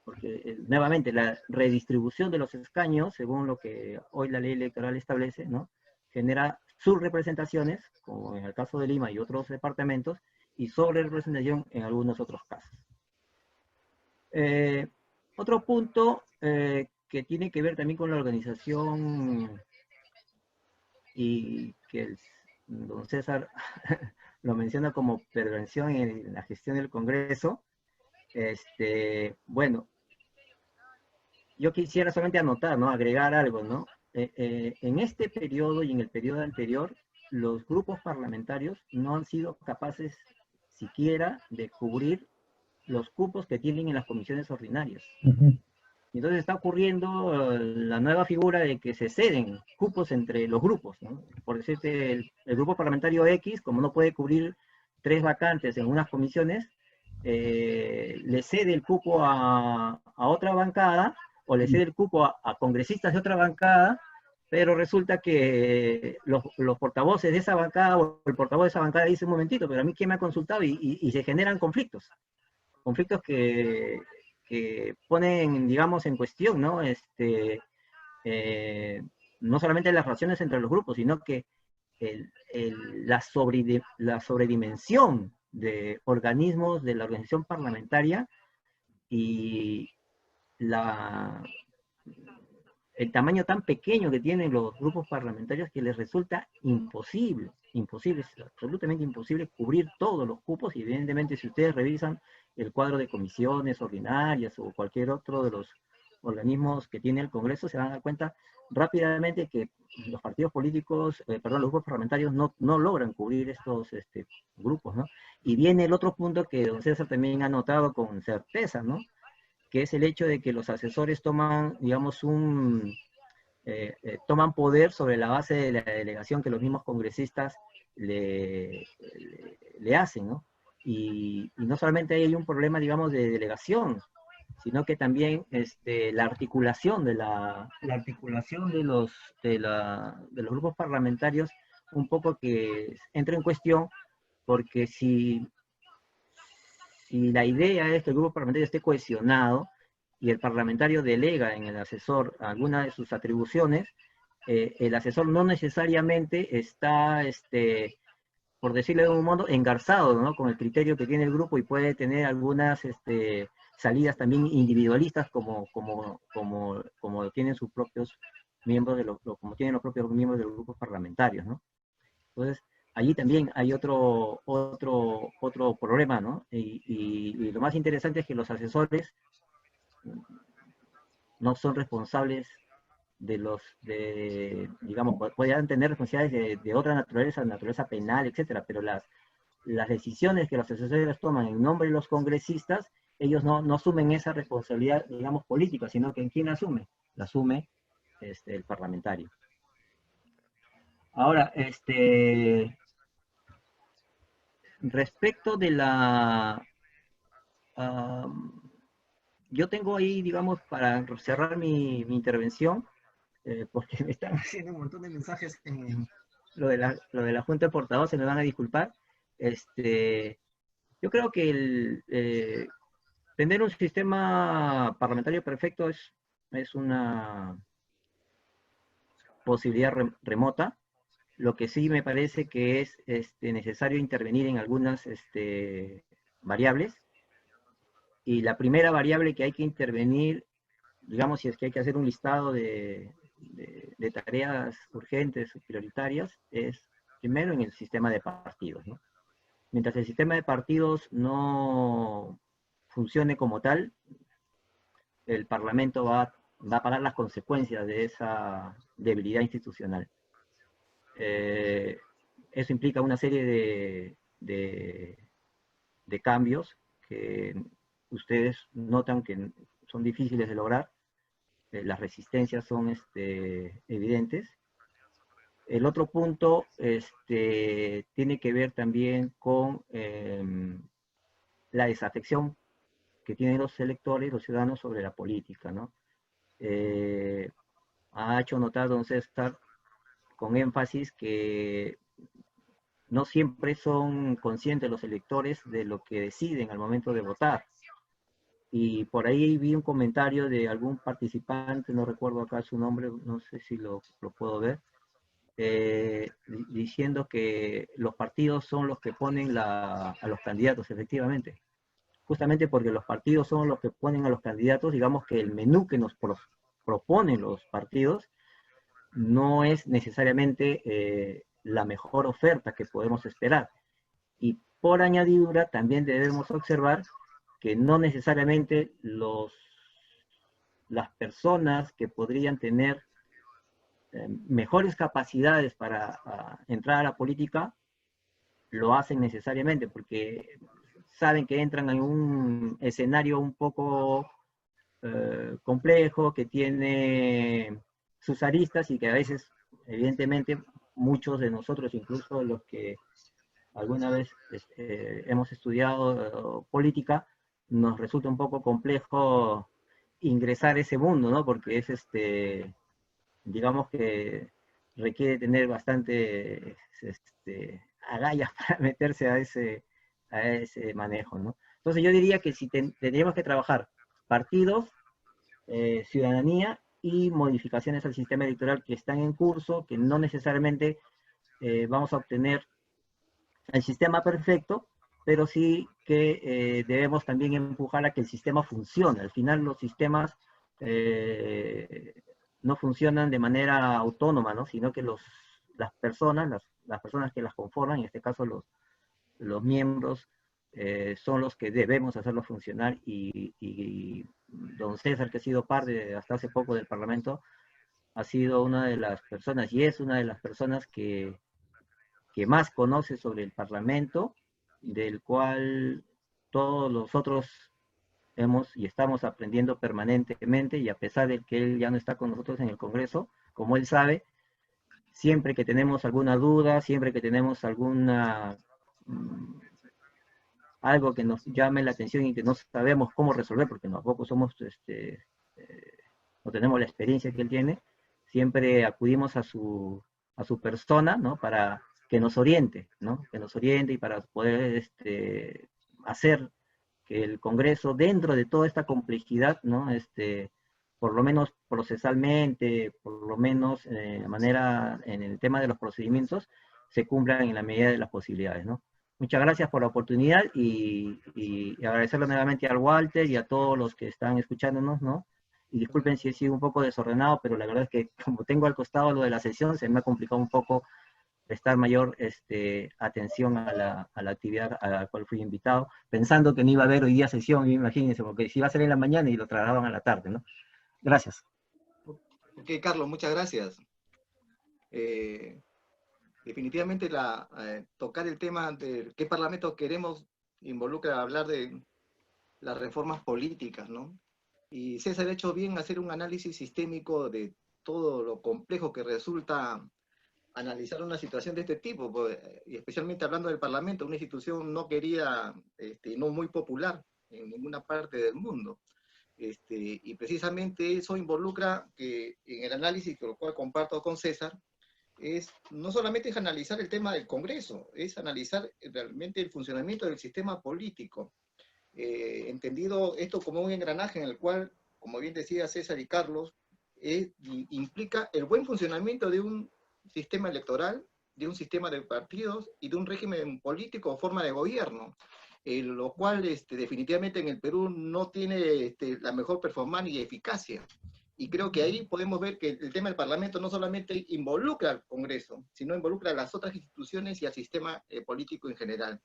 Porque nuevamente la redistribución de los escaños, según lo que hoy la ley electoral establece, ¿no?, genera subrepresentaciones, como en el caso de Lima y otros departamentos, y sobrerepresentación en algunos otros casos. Otro punto que tiene que ver también con la organización, y que don César lo menciona como perversión en la gestión del Congreso. Bueno, yo quisiera solamente anotar, ¿no?, agregar algo, ¿no? En este periodo y en el periodo anterior, los grupos parlamentarios no han sido capaces siquiera de cubrir los cupos que tienen en las comisiones ordinarias. Entonces está ocurriendo la nueva figura de que se ceden cupos entre los grupos, ¿no? Por decirte, el grupo parlamentario X, como no puede cubrir 3 vacantes en unas comisiones, le cede el cupo a otra bancada, o le cede el cupo a congresistas de otra bancada, pero resulta que los portavoces de esa bancada o el portavoz de esa bancada dice: un momentito, pero a mí ¿quién me ha consultado? Y se generan conflictos que ponen, digamos, en cuestión, ¿no? No solamente las relaciones entre los grupos, sino que la sobredimensión de organismos de la organización parlamentaria, y el tamaño tan pequeño que tienen los grupos parlamentarios que les resulta imposible, es absolutamente imposible cubrir todos los cupos, y evidentemente si ustedes revisan el cuadro de comisiones ordinarias o cualquier otro de los organismos que tiene el Congreso, se van a dar cuenta rápidamente que los partidos políticos, los grupos parlamentarios no logran cubrir estos grupos, ¿no? Y viene el otro punto que don César también ha notado con certeza, ¿no? Que es el hecho de que los asesores toman, digamos, toman poder sobre la base de la delegación que los mismos congresistas le hacen, ¿no? Y no solamente hay un problema, digamos, de delegación, sino que también la articulación de los grupos parlamentarios un poco que entra en cuestión, porque si la idea es que el grupo parlamentario esté cohesionado y el parlamentario delega en el asesor alguna de sus atribuciones, el asesor no necesariamente está, por decirlo de un modo, engarzado, ¿no?, con el criterio que tiene el grupo, y puede tener algunas salidas también individualistas como tienen sus propios miembros como tienen los propios miembros de los grupos parlamentarios, ¿no? Entonces, allí también hay otro problema, ¿no? Y lo más interesante es que los asesores no son responsables digamos, podrían tener responsabilidades de otra naturaleza penal, etcétera, pero las decisiones que los asesores toman en nombre de los congresistas, ellos no asumen esa responsabilidad, digamos, política, sino que ¿quién la asume? La asume el parlamentario. Ahora, respecto de yo tengo ahí, digamos, para cerrar mi intervención, porque me están haciendo un montón de mensajes en lo de la Junta de Portavoces, me van a disculpar. Yo creo que tener un sistema parlamentario perfecto es una posibilidad remota. Lo que sí me parece que es necesario intervenir en algunas variables. Y la primera variable que hay que intervenir, digamos, si es que hay que hacer un listado de tareas urgentes o prioritarias, es primero en el sistema de partidos, ¿no? Mientras el sistema de partidos no funcione como tal, el Parlamento va a pagar las consecuencias de esa debilidad institucional. Eso implica una serie de cambios que ustedes notan que son difíciles de lograr. Las resistencias son evidentes. El otro punto tiene que ver también con la desafección que tienen los electores, los ciudadanos, sobre la política, ¿no? Ha hecho notar don César con énfasis que no siempre son conscientes los electores de lo que deciden al momento de votar. Y por ahí vi un comentario de algún participante, no recuerdo acá su nombre, no sé si lo puedo ver, diciendo que los partidos son los que ponen a los candidatos, efectivamente. Justamente porque los partidos son los que ponen a los candidatos, digamos que el menú que nos proponen los partidos no es necesariamente la mejor oferta que podemos esperar. Y por añadidura también debemos observar que no necesariamente las personas que podrían tener mejores capacidades para entrar a la política lo hacen necesariamente, porque saben que entran en un escenario un poco complejo, que tiene sus aristas y que a veces, evidentemente, muchos de nosotros, incluso los que alguna vez hemos estudiado política, nos resulta un poco complejo ingresar a ese mundo, ¿no? Porque es digamos que requiere tener bastante agallas para meterse a ese manejo, ¿no? Entonces yo diría que si tendríamos que trabajar partidos, ciudadanía y modificaciones al sistema electoral que están en curso, que no necesariamente vamos a obtener el sistema perfecto, pero sí que debemos también empujar a que el sistema funcione. Al final los sistemas no funcionan de manera autónoma, ¿no? Sino que las personas que las conforman, en este caso los miembros, son los que debemos hacerlo funcionar, y don César, que ha sido parte hasta hace poco del Parlamento, ha sido una de las personas, y es una de las personas que más conoce sobre el Parlamento, del cual todos nosotros hemos y estamos aprendiendo permanentemente, y a pesar de que él ya no está con nosotros en el Congreso, como él sabe, siempre que tenemos alguna duda, siempre que tenemos algo que nos llame la atención y que no sabemos cómo resolver, porque tampoco somos, no tenemos la experiencia que él tiene, siempre acudimos a su persona, ¿no? Para que nos oriente, ¿no? Que nos oriente, y para poder hacer que el Congreso, dentro de toda esta complejidad, ¿no? Por lo menos procesalmente, por lo menos de manera, en el tema de los procedimientos, se cumplan en la medida de las posibilidades, ¿no? Muchas gracias por la oportunidad, y agradecerle nuevamente al Walter y a todos los que están escuchándonos, ¿no? Y disculpen si he sido un poco desordenado, pero la verdad es que como tengo al costado lo de la sesión, se me ha complicado un poco prestar mayor atención a la actividad a la cual fui invitado, pensando que no iba a haber hoy día sesión, imagínense, porque si iba a ser en la mañana y lo trasladaban a la tarde, ¿no? Gracias. Ok, Carlos, muchas gracias. Definitivamente tocar el tema de qué parlamento queremos involucra hablar de las reformas políticas, ¿no? Y César ha hecho bien hacer un análisis sistémico de todo lo complejo que resulta analizar una situación de este tipo, y especialmente hablando del Parlamento, una institución no querida, no muy popular en ninguna parte del mundo. Y precisamente eso involucra que en el análisis, con lo cual comparto con César, no solamente es analizar el tema del Congreso, es analizar realmente el funcionamiento del sistema político, entendido esto como un engranaje en el cual, como bien decía César y Carlos, implica el buen funcionamiento de un sistema electoral, de un sistema de partidos y de un régimen político o forma de gobierno, lo cual definitivamente en el Perú no tiene la mejor performance y eficacia. Y creo que ahí podemos ver que el tema del Parlamento no solamente involucra al Congreso, sino involucra a las otras instituciones y al sistema político en general.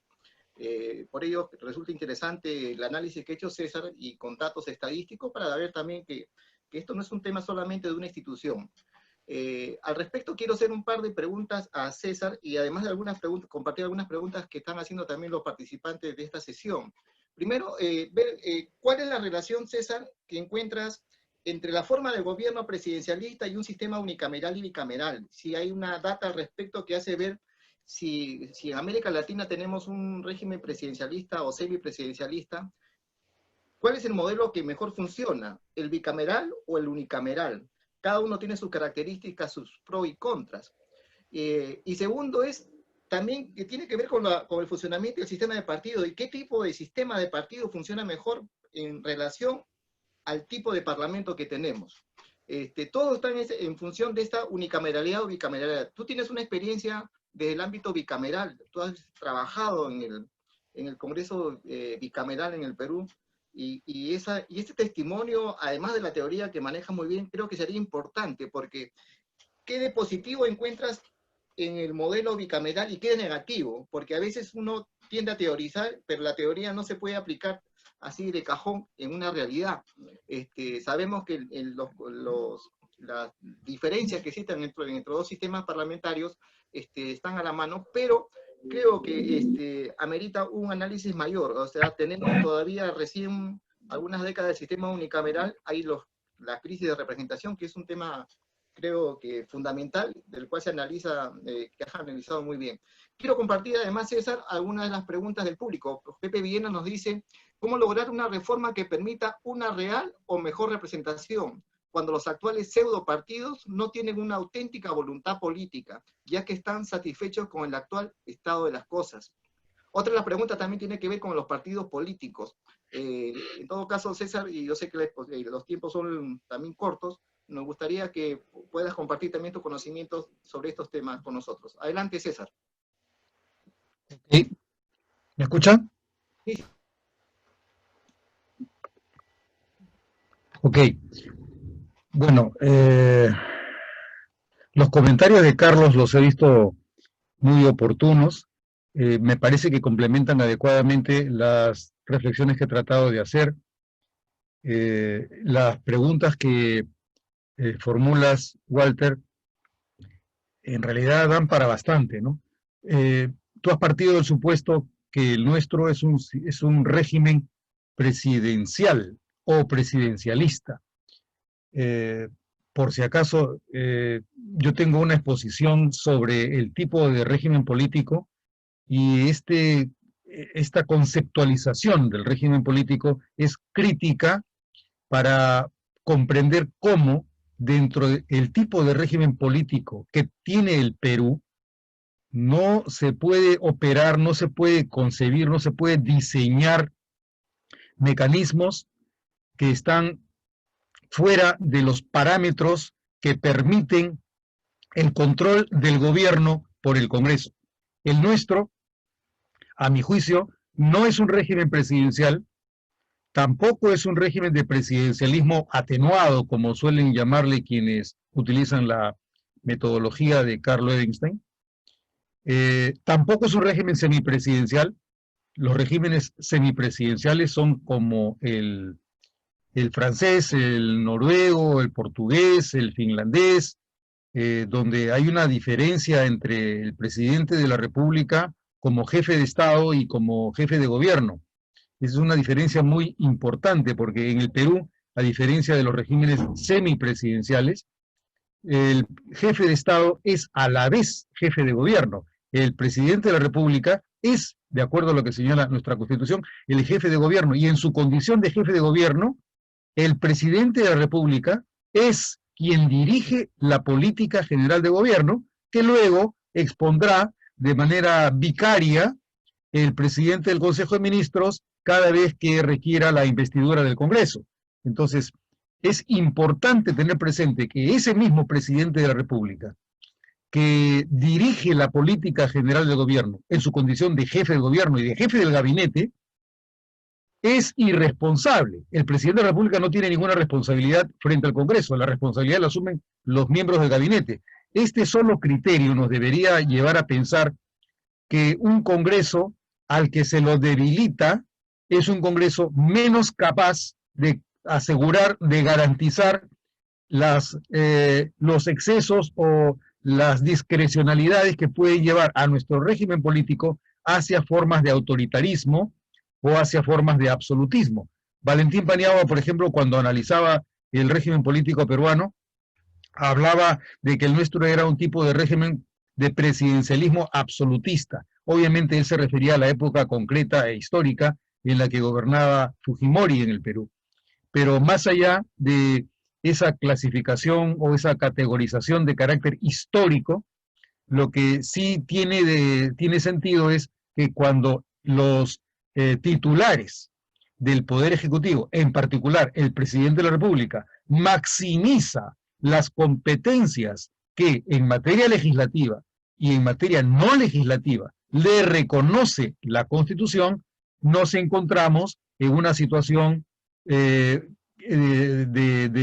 Por ello resulta interesante el análisis que ha hecho César, y con datos estadísticos, para ver también que esto no es un tema solamente de una institución. Al respecto quiero hacer un par de preguntas a César, y además de algunas preguntas, compartir algunas preguntas que están haciendo también los participantes de esta sesión. Primero, ver cuál es la relación, César, que encuentras entre la forma de gobierno presidencialista y un sistema unicameral y bicameral. Si hay una data al respecto que hace ver si en América Latina tenemos un régimen presidencialista o semipresidencialista, ¿cuál es el modelo que mejor funciona? ¿El bicameral o el unicameral? Cada uno tiene sus características, sus pros y contras. Y segundo es también que tiene que ver con el funcionamiento del sistema de partido, y qué tipo de sistema de partido funciona mejor en relación al tipo de parlamento que tenemos. Todo está en función de esta unicameralidad o bicameralidad. Tú tienes una experiencia desde el ámbito bicameral, tú has trabajado en el Congreso bicameral en el Perú, y este testimonio, además de la teoría que maneja muy bien, creo que sería importante, porque ¿qué de positivo encuentras en el modelo bicameral y qué de negativo? Porque a veces uno tiende a teorizar, pero la teoría no se puede aplicar así de cajón en una realidad. Sabemos que las diferencias que existen entre dos sistemas parlamentarios están a la mano, pero creo que amerita un análisis mayor. O sea, tenemos todavía recién algunas décadas del sistema unicameral, hay la crisis de representación, que es un tema, creo que fundamental, del cual se analiza, que has analizado muy bien. Quiero compartir además, César, algunas de las preguntas del público. Pepe Villena nos dice: ¿cómo lograr una reforma que permita una real o mejor representación cuando los actuales pseudo partidos no tienen una auténtica voluntad política, ya que están satisfechos con el actual estado de las cosas? Otra de las preguntas también tiene que ver con los partidos políticos. En todo caso, César, y yo sé que los tiempos son también cortos, nos gustaría que puedas compartir también tus conocimientos sobre estos temas con nosotros. Adelante, César. ¿Me escuchan? Sí. Ok. Bueno, los comentarios de Carlos los he visto muy oportunos. Me parece que complementan adecuadamente las reflexiones que he tratado de hacer. Las preguntas que formulas, Walter, en realidad dan para bastante, ¿no? Tú has partido del supuesto que el nuestro es un régimen presidencial o presidencialista. Por si acaso, yo tengo una exposición sobre el tipo de régimen político y esta conceptualización del régimen político es crítica para comprender cómo dentro del tipo de régimen político que tiene el Perú, no se puede operar, no se puede concebir, no se puede diseñar mecanismos que están fuera de los parámetros que permiten el control del gobierno por el Congreso. El nuestro, a mi juicio, no es un régimen presidencial, tampoco es un régimen de presidencialismo atenuado, como suelen llamarle quienes utilizan la metodología de Carl Edelstein. Tampoco es un régimen semipresidencial. Los regímenes semipresidenciales son como el francés, el noruego, el portugués, el finlandés, donde hay una diferencia entre el presidente de la República como jefe de Estado y como jefe de gobierno. Es una diferencia muy importante porque en el Perú, a diferencia de los regímenes semipresidenciales, el jefe de Estado es a la vez jefe de gobierno. El presidente de la República es, de acuerdo a lo que señala nuestra Constitución, el jefe de gobierno. Y en su condición de jefe de gobierno, el presidente de la República es quien dirige la política general de gobierno, que luego expondrá de manera vicaria el presidente del Consejo de Ministros cada vez que requiera la investidura del Congreso. Entonces, es importante tener presente que ese mismo presidente de la República, que dirige la política general del gobierno en su condición de jefe del gobierno y de jefe del gabinete, es irresponsable. El presidente de la República no tiene ninguna responsabilidad frente al Congreso, la responsabilidad la asumen los miembros del gabinete. Este solo criterio nos debería llevar a pensar que un Congreso al que se lo debilita es un Congreso menos capaz de asegurar, de garantizar los excesos o las discrecionalidades que pueden llevar a nuestro régimen político hacia formas de autoritarismo o hacia formas de absolutismo. Valentín Paniagua, por ejemplo, cuando analizaba el régimen político peruano, hablaba de que el nuestro era un tipo de régimen de presidencialismo absolutista. Obviamente él se refería a la época concreta e histórica en la que gobernaba Fujimori en el Perú. Pero más allá de esa clasificación o esa categorización de carácter histórico, lo que sí tiene sentido es que cuando los titulares del Poder Ejecutivo, en particular el presidente de la República, maximiza las competencias que en materia legislativa y en materia no legislativa le reconoce la Constitución, nos encontramos en una situación de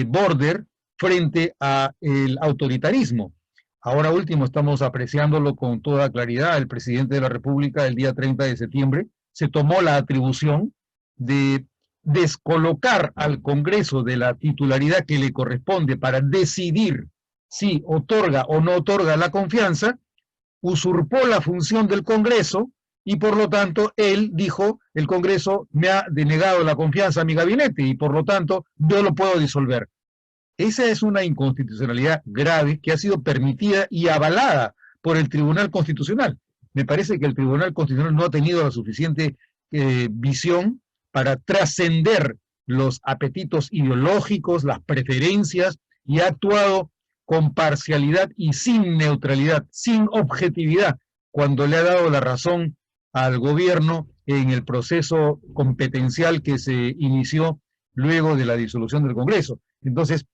border frente al autoritarismo. Ahora último estamos apreciándolo con toda claridad. El presidente de la República el día 30 de septiembre se tomó la atribución de descolocar al Congreso de la titularidad que le corresponde para decidir si otorga o no otorga la confianza, usurpó la función del Congreso y por lo tanto él dijo, el Congreso me ha denegado la confianza a mi gabinete y por lo tanto yo lo puedo disolver. Esa es una inconstitucionalidad grave que ha sido permitida y avalada por el Tribunal Constitucional. Me parece que el Tribunal Constitucional no ha tenido la suficiente visión para trascender los apetitos ideológicos, las preferencias, y ha actuado con parcialidad y sin neutralidad, sin objetividad, cuando le ha dado la razón al gobierno en el proceso competencial que se inició luego de la disolución del Congreso. Entonces,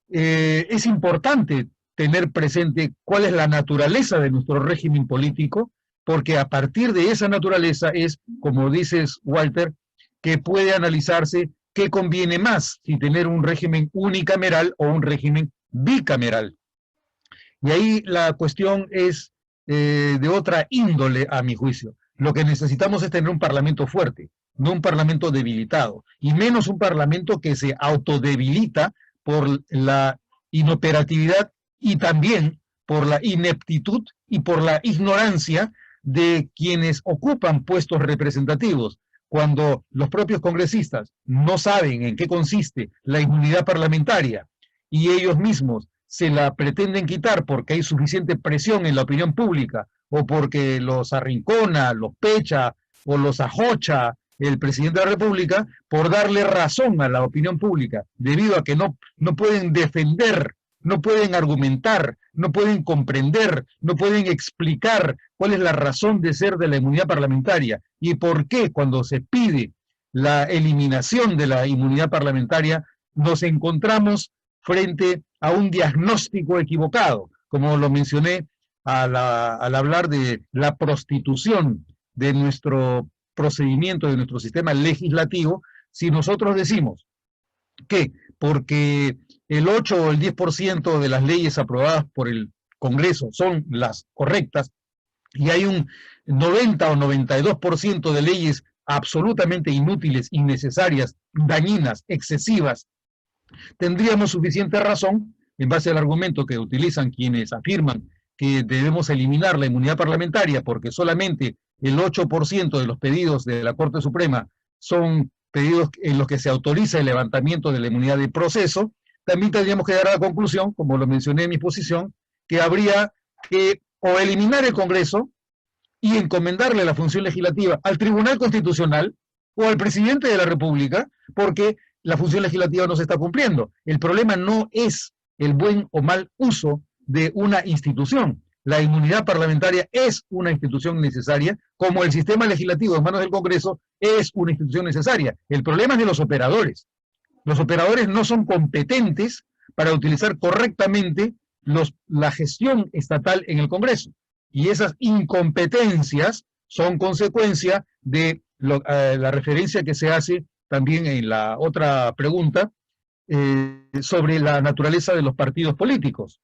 es importante tener presente cuál es la naturaleza de nuestro régimen político, porque a partir de esa naturaleza es, como dices, Walter, que puede analizarse ¿qué conviene más? Si tener un régimen unicameral o un régimen bicameral. Y ahí la cuestión es de otra índole, a mi juicio. Lo que necesitamos es tener un parlamento fuerte, no un parlamento debilitado, y menos un parlamento que se autodebilita por la inoperatividad y también por la ineptitud y por la ignorancia de quienes ocupan puestos representativos. Cuando los propios congresistas no saben en qué consiste la inmunidad parlamentaria y ellos mismos se la pretenden quitar porque hay suficiente presión en la opinión pública o porque los arrincona, los pecha o los ajocha el presidente de la República por darle razón a la opinión pública, debido a que no pueden defender, no pueden argumentar, no pueden comprender, no pueden explicar cuál es la razón de ser de la inmunidad parlamentaria y por qué cuando se pide la eliminación de la inmunidad parlamentaria nos encontramos frente a un diagnóstico equivocado, como lo mencioné al hablar de la prostitución de nuestro procedimiento, de nuestro sistema legislativo. Si nosotros decimos que porque el 8 o el 10% de las leyes aprobadas por el Congreso son las correctas y hay un 90 o 92% de leyes absolutamente inútiles, innecesarias, dañinas, excesivas, tendríamos suficiente razón, en base al argumento que utilizan quienes afirman que debemos eliminar la inmunidad parlamentaria porque solamente el 8% de los pedidos de la Corte Suprema son pedidos en los que se autoriza el levantamiento de la inmunidad de proceso. También tendríamos que dar a la conclusión, como lo mencioné en mi exposición, que habría que o eliminar el Congreso y encomendarle la función legislativa al Tribunal Constitucional o al presidente de la República, porque la función legislativa no se está cumpliendo. El problema no es el buen o mal uso de una institución. La inmunidad parlamentaria es una institución necesaria, como el sistema legislativo en manos del Congreso es una institución necesaria. El problema es de los operadores. Los operadores no son competentes para utilizar correctamente la gestión estatal en el Congreso. Y esas incompetencias son consecuencia de la referencia que se hace también en la otra pregunta sobre la naturaleza de los partidos políticos.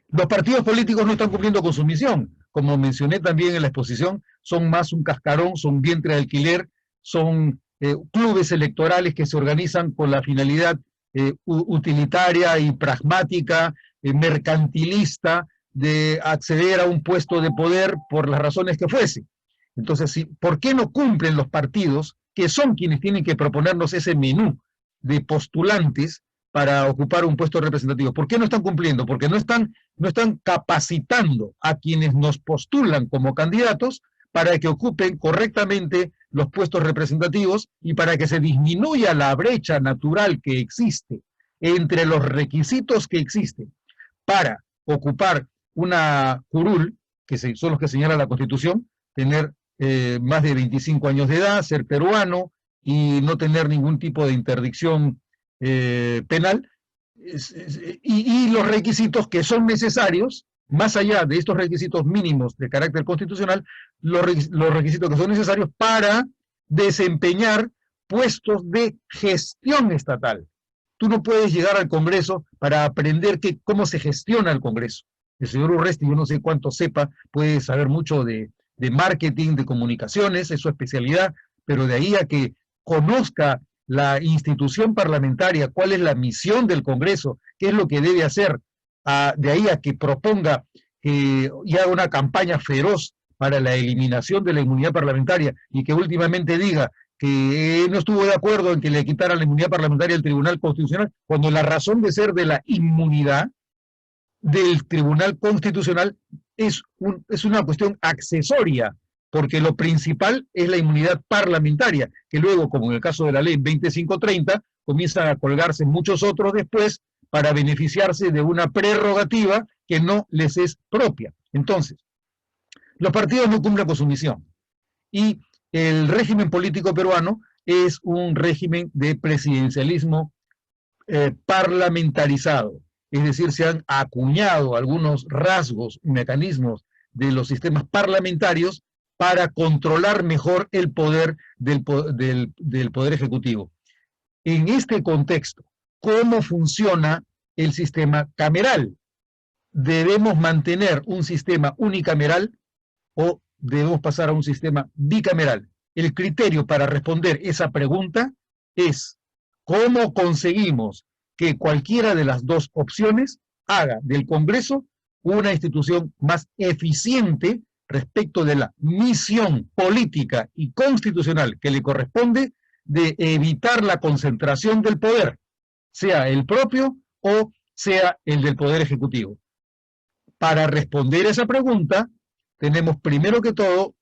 Los partidos políticos no están cumpliendo con su misión. Como mencioné también en la exposición, son más un cascarón, son vientre de alquiler, son clubes electorales que se organizan con la finalidad utilitaria y pragmática, mercantilista, de acceder a un puesto de poder por las razones que fuese. Entonces, ¿por qué no cumplen los partidos, que son quienes tienen que proponernos ese menú de postulantes para ocupar un puesto representativo? ¿Por qué no están cumpliendo? Porque no están capacitando a quienes nos postulan como candidatos para que ocupen correctamente los puestos representativos y para que se disminuya la brecha natural que existe entre los requisitos que existen para ocupar una curul, que son los que señala la Constitución, tener más de 25 años de edad, ser peruano y no tener ningún tipo de interdicción penal, y los requisitos que son necesarios, más allá de estos requisitos mínimos de carácter constitucional, los requisitos que son necesarios para desempeñar puestos de gestión estatal. Tú no puedes llegar al Congreso para aprender cómo se gestiona el Congreso. El señor Urresti, yo no sé cuánto sepa, puede saber mucho de marketing, de comunicaciones, es su especialidad, pero de ahí a que conozca la institución parlamentaria, cuál es la misión del Congreso, qué es lo que debe hacer, de ahí a que proponga y haga una campaña feroz para la eliminación de la inmunidad parlamentaria y que últimamente diga que no estuvo de acuerdo en que le quitaran la inmunidad parlamentaria al Tribunal Constitucional, cuando la razón de ser de la inmunidad del Tribunal Constitucional es una cuestión accesoria, porque lo principal es la inmunidad parlamentaria, que luego, como en el caso de la ley 2530, comienzan a colgarse muchos otros después para beneficiarse de una prerrogativa que no les es propia. Entonces, los partidos no cumplen con su misión. Y el régimen político peruano es un régimen de presidencialismo parlamentarizado. Es decir, se han acuñado algunos rasgos y mecanismos de los sistemas parlamentarios para controlar mejor el poder del poder ejecutivo. en este contexto, ¿cómo funciona el sistema cameral? ¿Debemos mantener un sistema unicameral o debemos pasar a un sistema bicameral? El criterio para responder esa pregunta es cómo conseguimos que cualquiera de las dos opciones haga del Congreso una institución más eficiente respecto de la misión política y constitucional que le corresponde de evitar la concentración del poder, sea el propio o sea el del Poder Ejecutivo. Para responder esa pregunta, tenemos primero que todo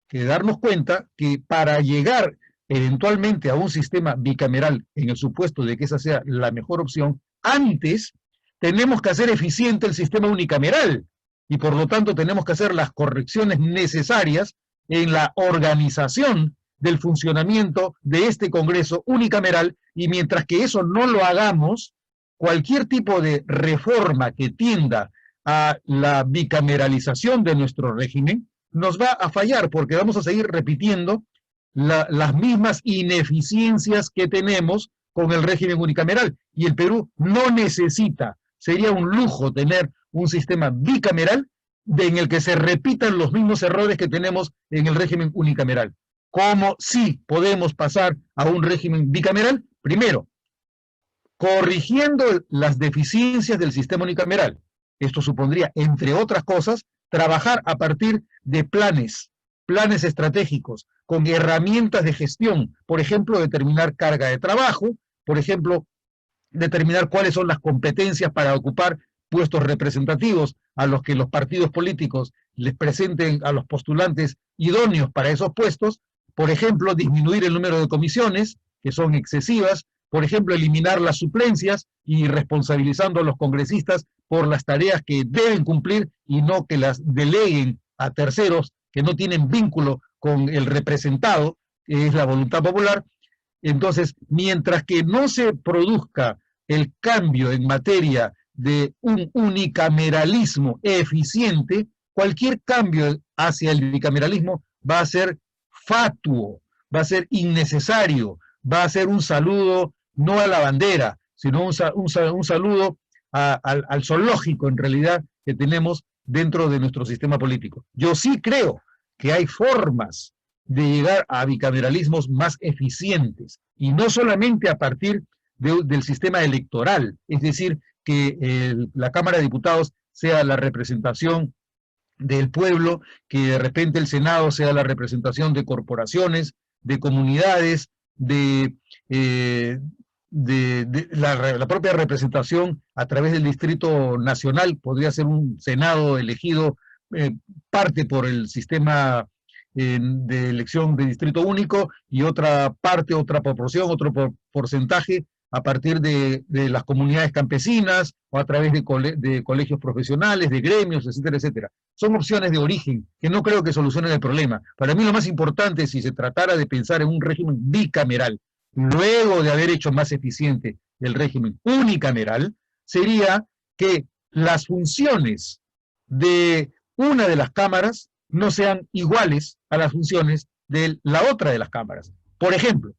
que darnos cuenta que para llegar eventualmente a un sistema bicameral, en el supuesto de que esa sea la mejor opción, antes tenemos que hacer eficiente el sistema unicameral y por lo tanto tenemos que hacer las correcciones necesarias en la organización del funcionamiento de este Congreso unicameral, y mientras que eso no lo hagamos, cualquier tipo de reforma que tienda a la bicameralización de nuestro régimen nos va a fallar, porque vamos a seguir repitiendo las mismas ineficiencias que tenemos con el régimen unicameral. Y el Perú no necesita, sería un lujo tener un sistema bicameral en el que se repitan los mismos errores que tenemos en el régimen unicameral. ¿Cómo sí podemos pasar a un régimen bicameral? Primero, corrigiendo las deficiencias del sistema unicameral. Esto supondría, entre otras cosas, trabajar a partir de planes estratégicos, con herramientas de gestión, por ejemplo, determinar carga de trabajo, por ejemplo, determinar cuáles son las competencias para ocupar puestos representativos a los que los partidos políticos les presenten a los postulantes idóneos para esos puestos, por ejemplo, disminuir el número de comisiones, que son excesivas, por ejemplo, eliminar las suplencias y responsabilizando a los congresistas por las tareas que deben cumplir y no que las deleguen a terceros que no tienen vínculo con el representado, que es la voluntad popular. Entonces, mientras que no se produzca el cambio en materia de un unicameralismo eficiente, cualquier cambio hacia el bicameralismo va a ser fatuo, va a ser innecesario, va a ser un saludo no a la bandera, sino un saludo al zoológico, en realidad, que tenemos dentro de nuestro sistema político. Yo sí creo que hay formas de llegar a bicameralismos más eficientes, y no solamente a partir del sistema electoral, es decir, que la Cámara de Diputados sea la representación del pueblo, que de repente el Senado sea la representación de corporaciones, de comunidades, de la propia representación a través del Distrito Nacional. Podría ser un Senado elegido parte por el sistema de elección de distrito único y otra parte, otra proporción, otro porcentaje a partir de las comunidades campesinas o a través de colegios profesionales, de gremios, etcétera, etcétera. Son opciones de origen que no creo que solucionen el problema. Para mí lo más importante, si se tratara de pensar en un régimen bicameral, luego de haber hecho más eficiente el régimen unicameral, sería que las funciones de una de las cámaras no sean iguales a las funciones de la otra de las cámaras. Por ejemplo,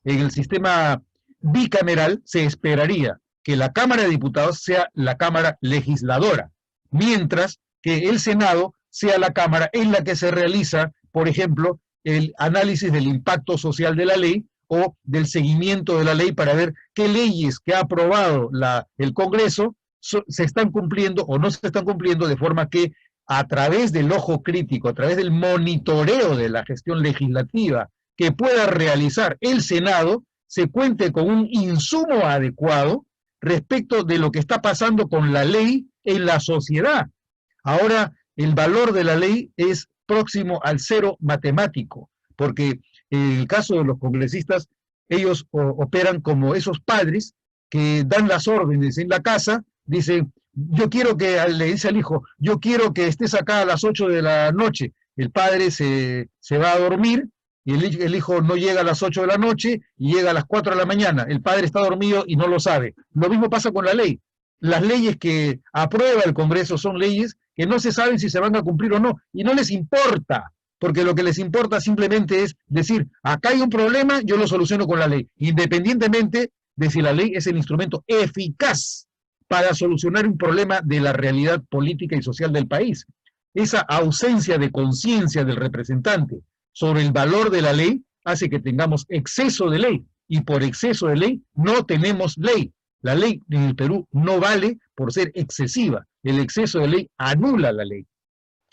en el sistema bicameral se esperaría que la Cámara de Diputados sea la Cámara legisladora, mientras que el Senado sea la Cámara en la que se realiza, por ejemplo, el análisis del impacto social de la ley o del seguimiento de la ley para ver qué leyes que ha aprobado el Congreso se están cumpliendo o no se están cumpliendo, de forma que a través del ojo crítico, a través del monitoreo de la gestión legislativa que pueda realizar el Senado, se cuente con un insumo adecuado respecto de lo que está pasando con la ley en la sociedad. Ahora, el valor de la ley es próximo al cero matemático, porque en el caso de los congresistas, ellos operan como esos padres que dan las órdenes en la casa, dicen, yo quiero que, le dice al hijo, yo quiero que estés acá a las 8 de la noche. El padre se va a dormir, y el hijo no llega a las 8 de la noche y llega a las 4 de la mañana. El padre está dormido y no lo sabe. Lo mismo pasa con la ley. Las leyes que aprueba el Congreso son leyes que no se saben si se van a cumplir o no, y no les importa porque lo que les importa simplemente es decir, acá hay un problema, yo lo soluciono con la ley, independientemente de si la ley es el instrumento eficaz para solucionar un problema de la realidad política y social del país. Esa ausencia de conciencia del representante sobre el valor de la ley hace que tengamos exceso de ley, y por exceso de ley no tenemos ley. La ley en el Perú no vale por ser excesiva. El exceso de ley anula la ley.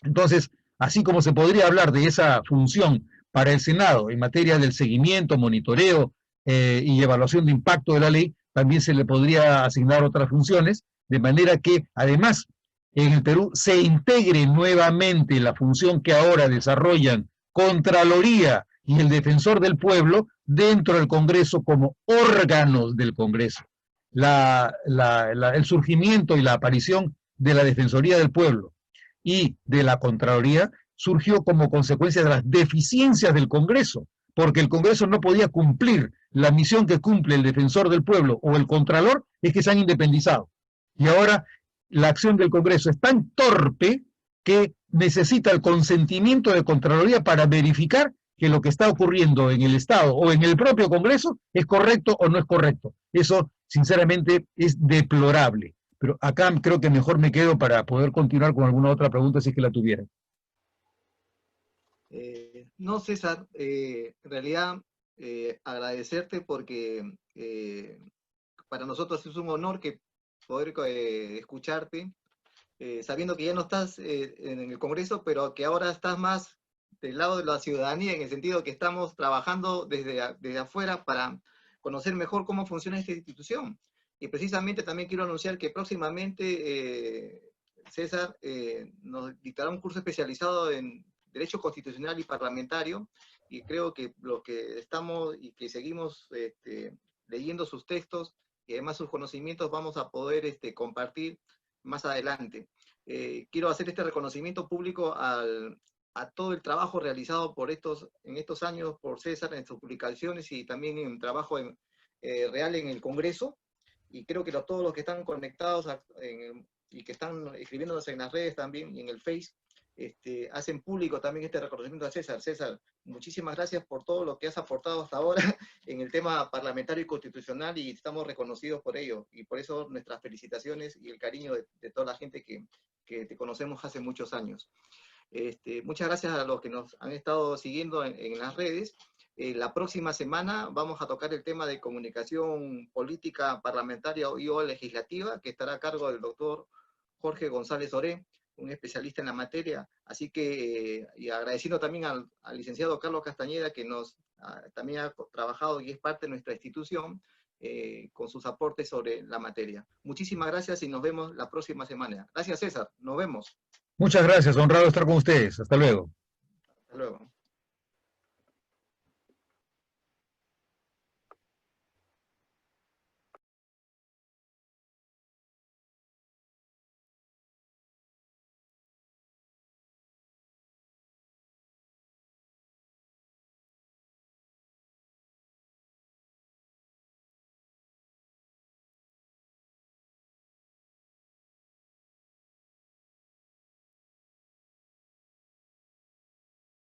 Entonces, así como se podría hablar de esa función para el Senado en materia del seguimiento, monitoreo y evaluación de impacto de la ley, también se le podría asignar otras funciones, de manera que además en el Perú se integre nuevamente la función que ahora desarrollan Contraloría y el Defensor del Pueblo dentro del Congreso como órganos del Congreso. El surgimiento y la aparición de la Defensoría del Pueblo y de la Contraloría surgió como consecuencia de las deficiencias del Congreso, porque el Congreso no podía cumplir la misión que cumple el Defensor del Pueblo o el Contralor, es que se han independizado. Y ahora la acción del Congreso es tan torpe que necesita el consentimiento de Contraloría para verificar que lo que está ocurriendo en el Estado o en el propio Congreso es correcto o no es correcto. Eso, sinceramente, es deplorable. Pero acá creo que mejor me quedo para poder continuar con alguna otra pregunta si es que la tuvieran. No, César, en realidad agradecerte porque para nosotros es un honor que poder escucharte, sabiendo que ya no estás en el Congreso, pero que ahora estás más del lado de la ciudadanía, en el sentido que estamos trabajando desde afuera para conocer mejor cómo funciona esta institución. Y precisamente también quiero anunciar que próximamente César nos dictará un curso especializado en Derecho Constitucional y Parlamentario, y creo que los que estamos y que seguimos leyendo sus textos y además sus conocimientos vamos a poder compartir más adelante. Quiero hacer este reconocimiento público a todo el trabajo realizado en estos años por César en sus publicaciones y también en trabajo real en el Congreso, y creo que todos los que están conectados y que están escribiéndonos en las redes también y en el Face, hacen público también este reconocimiento a César. César, muchísimas gracias por todo lo que has aportado hasta ahora en el tema parlamentario y constitucional, y estamos reconocidos por ello, y por eso nuestras felicitaciones y el cariño de toda la gente que te conocemos hace muchos años. Muchas gracias a los que nos han estado siguiendo en las redes. La próxima semana vamos a tocar el tema de comunicación política parlamentaria y o legislativa, que estará a cargo del doctor Jorge González Oré, un especialista en la materia. Así que, y agradeciendo también al licenciado Carlos Castañeda, que también ha trabajado y es parte de nuestra institución, con sus aportes sobre la materia. Muchísimas gracias y nos vemos la próxima semana. Gracias, César. Nos vemos. Muchas gracias, honrado estar con ustedes. Hasta luego. Hasta luego.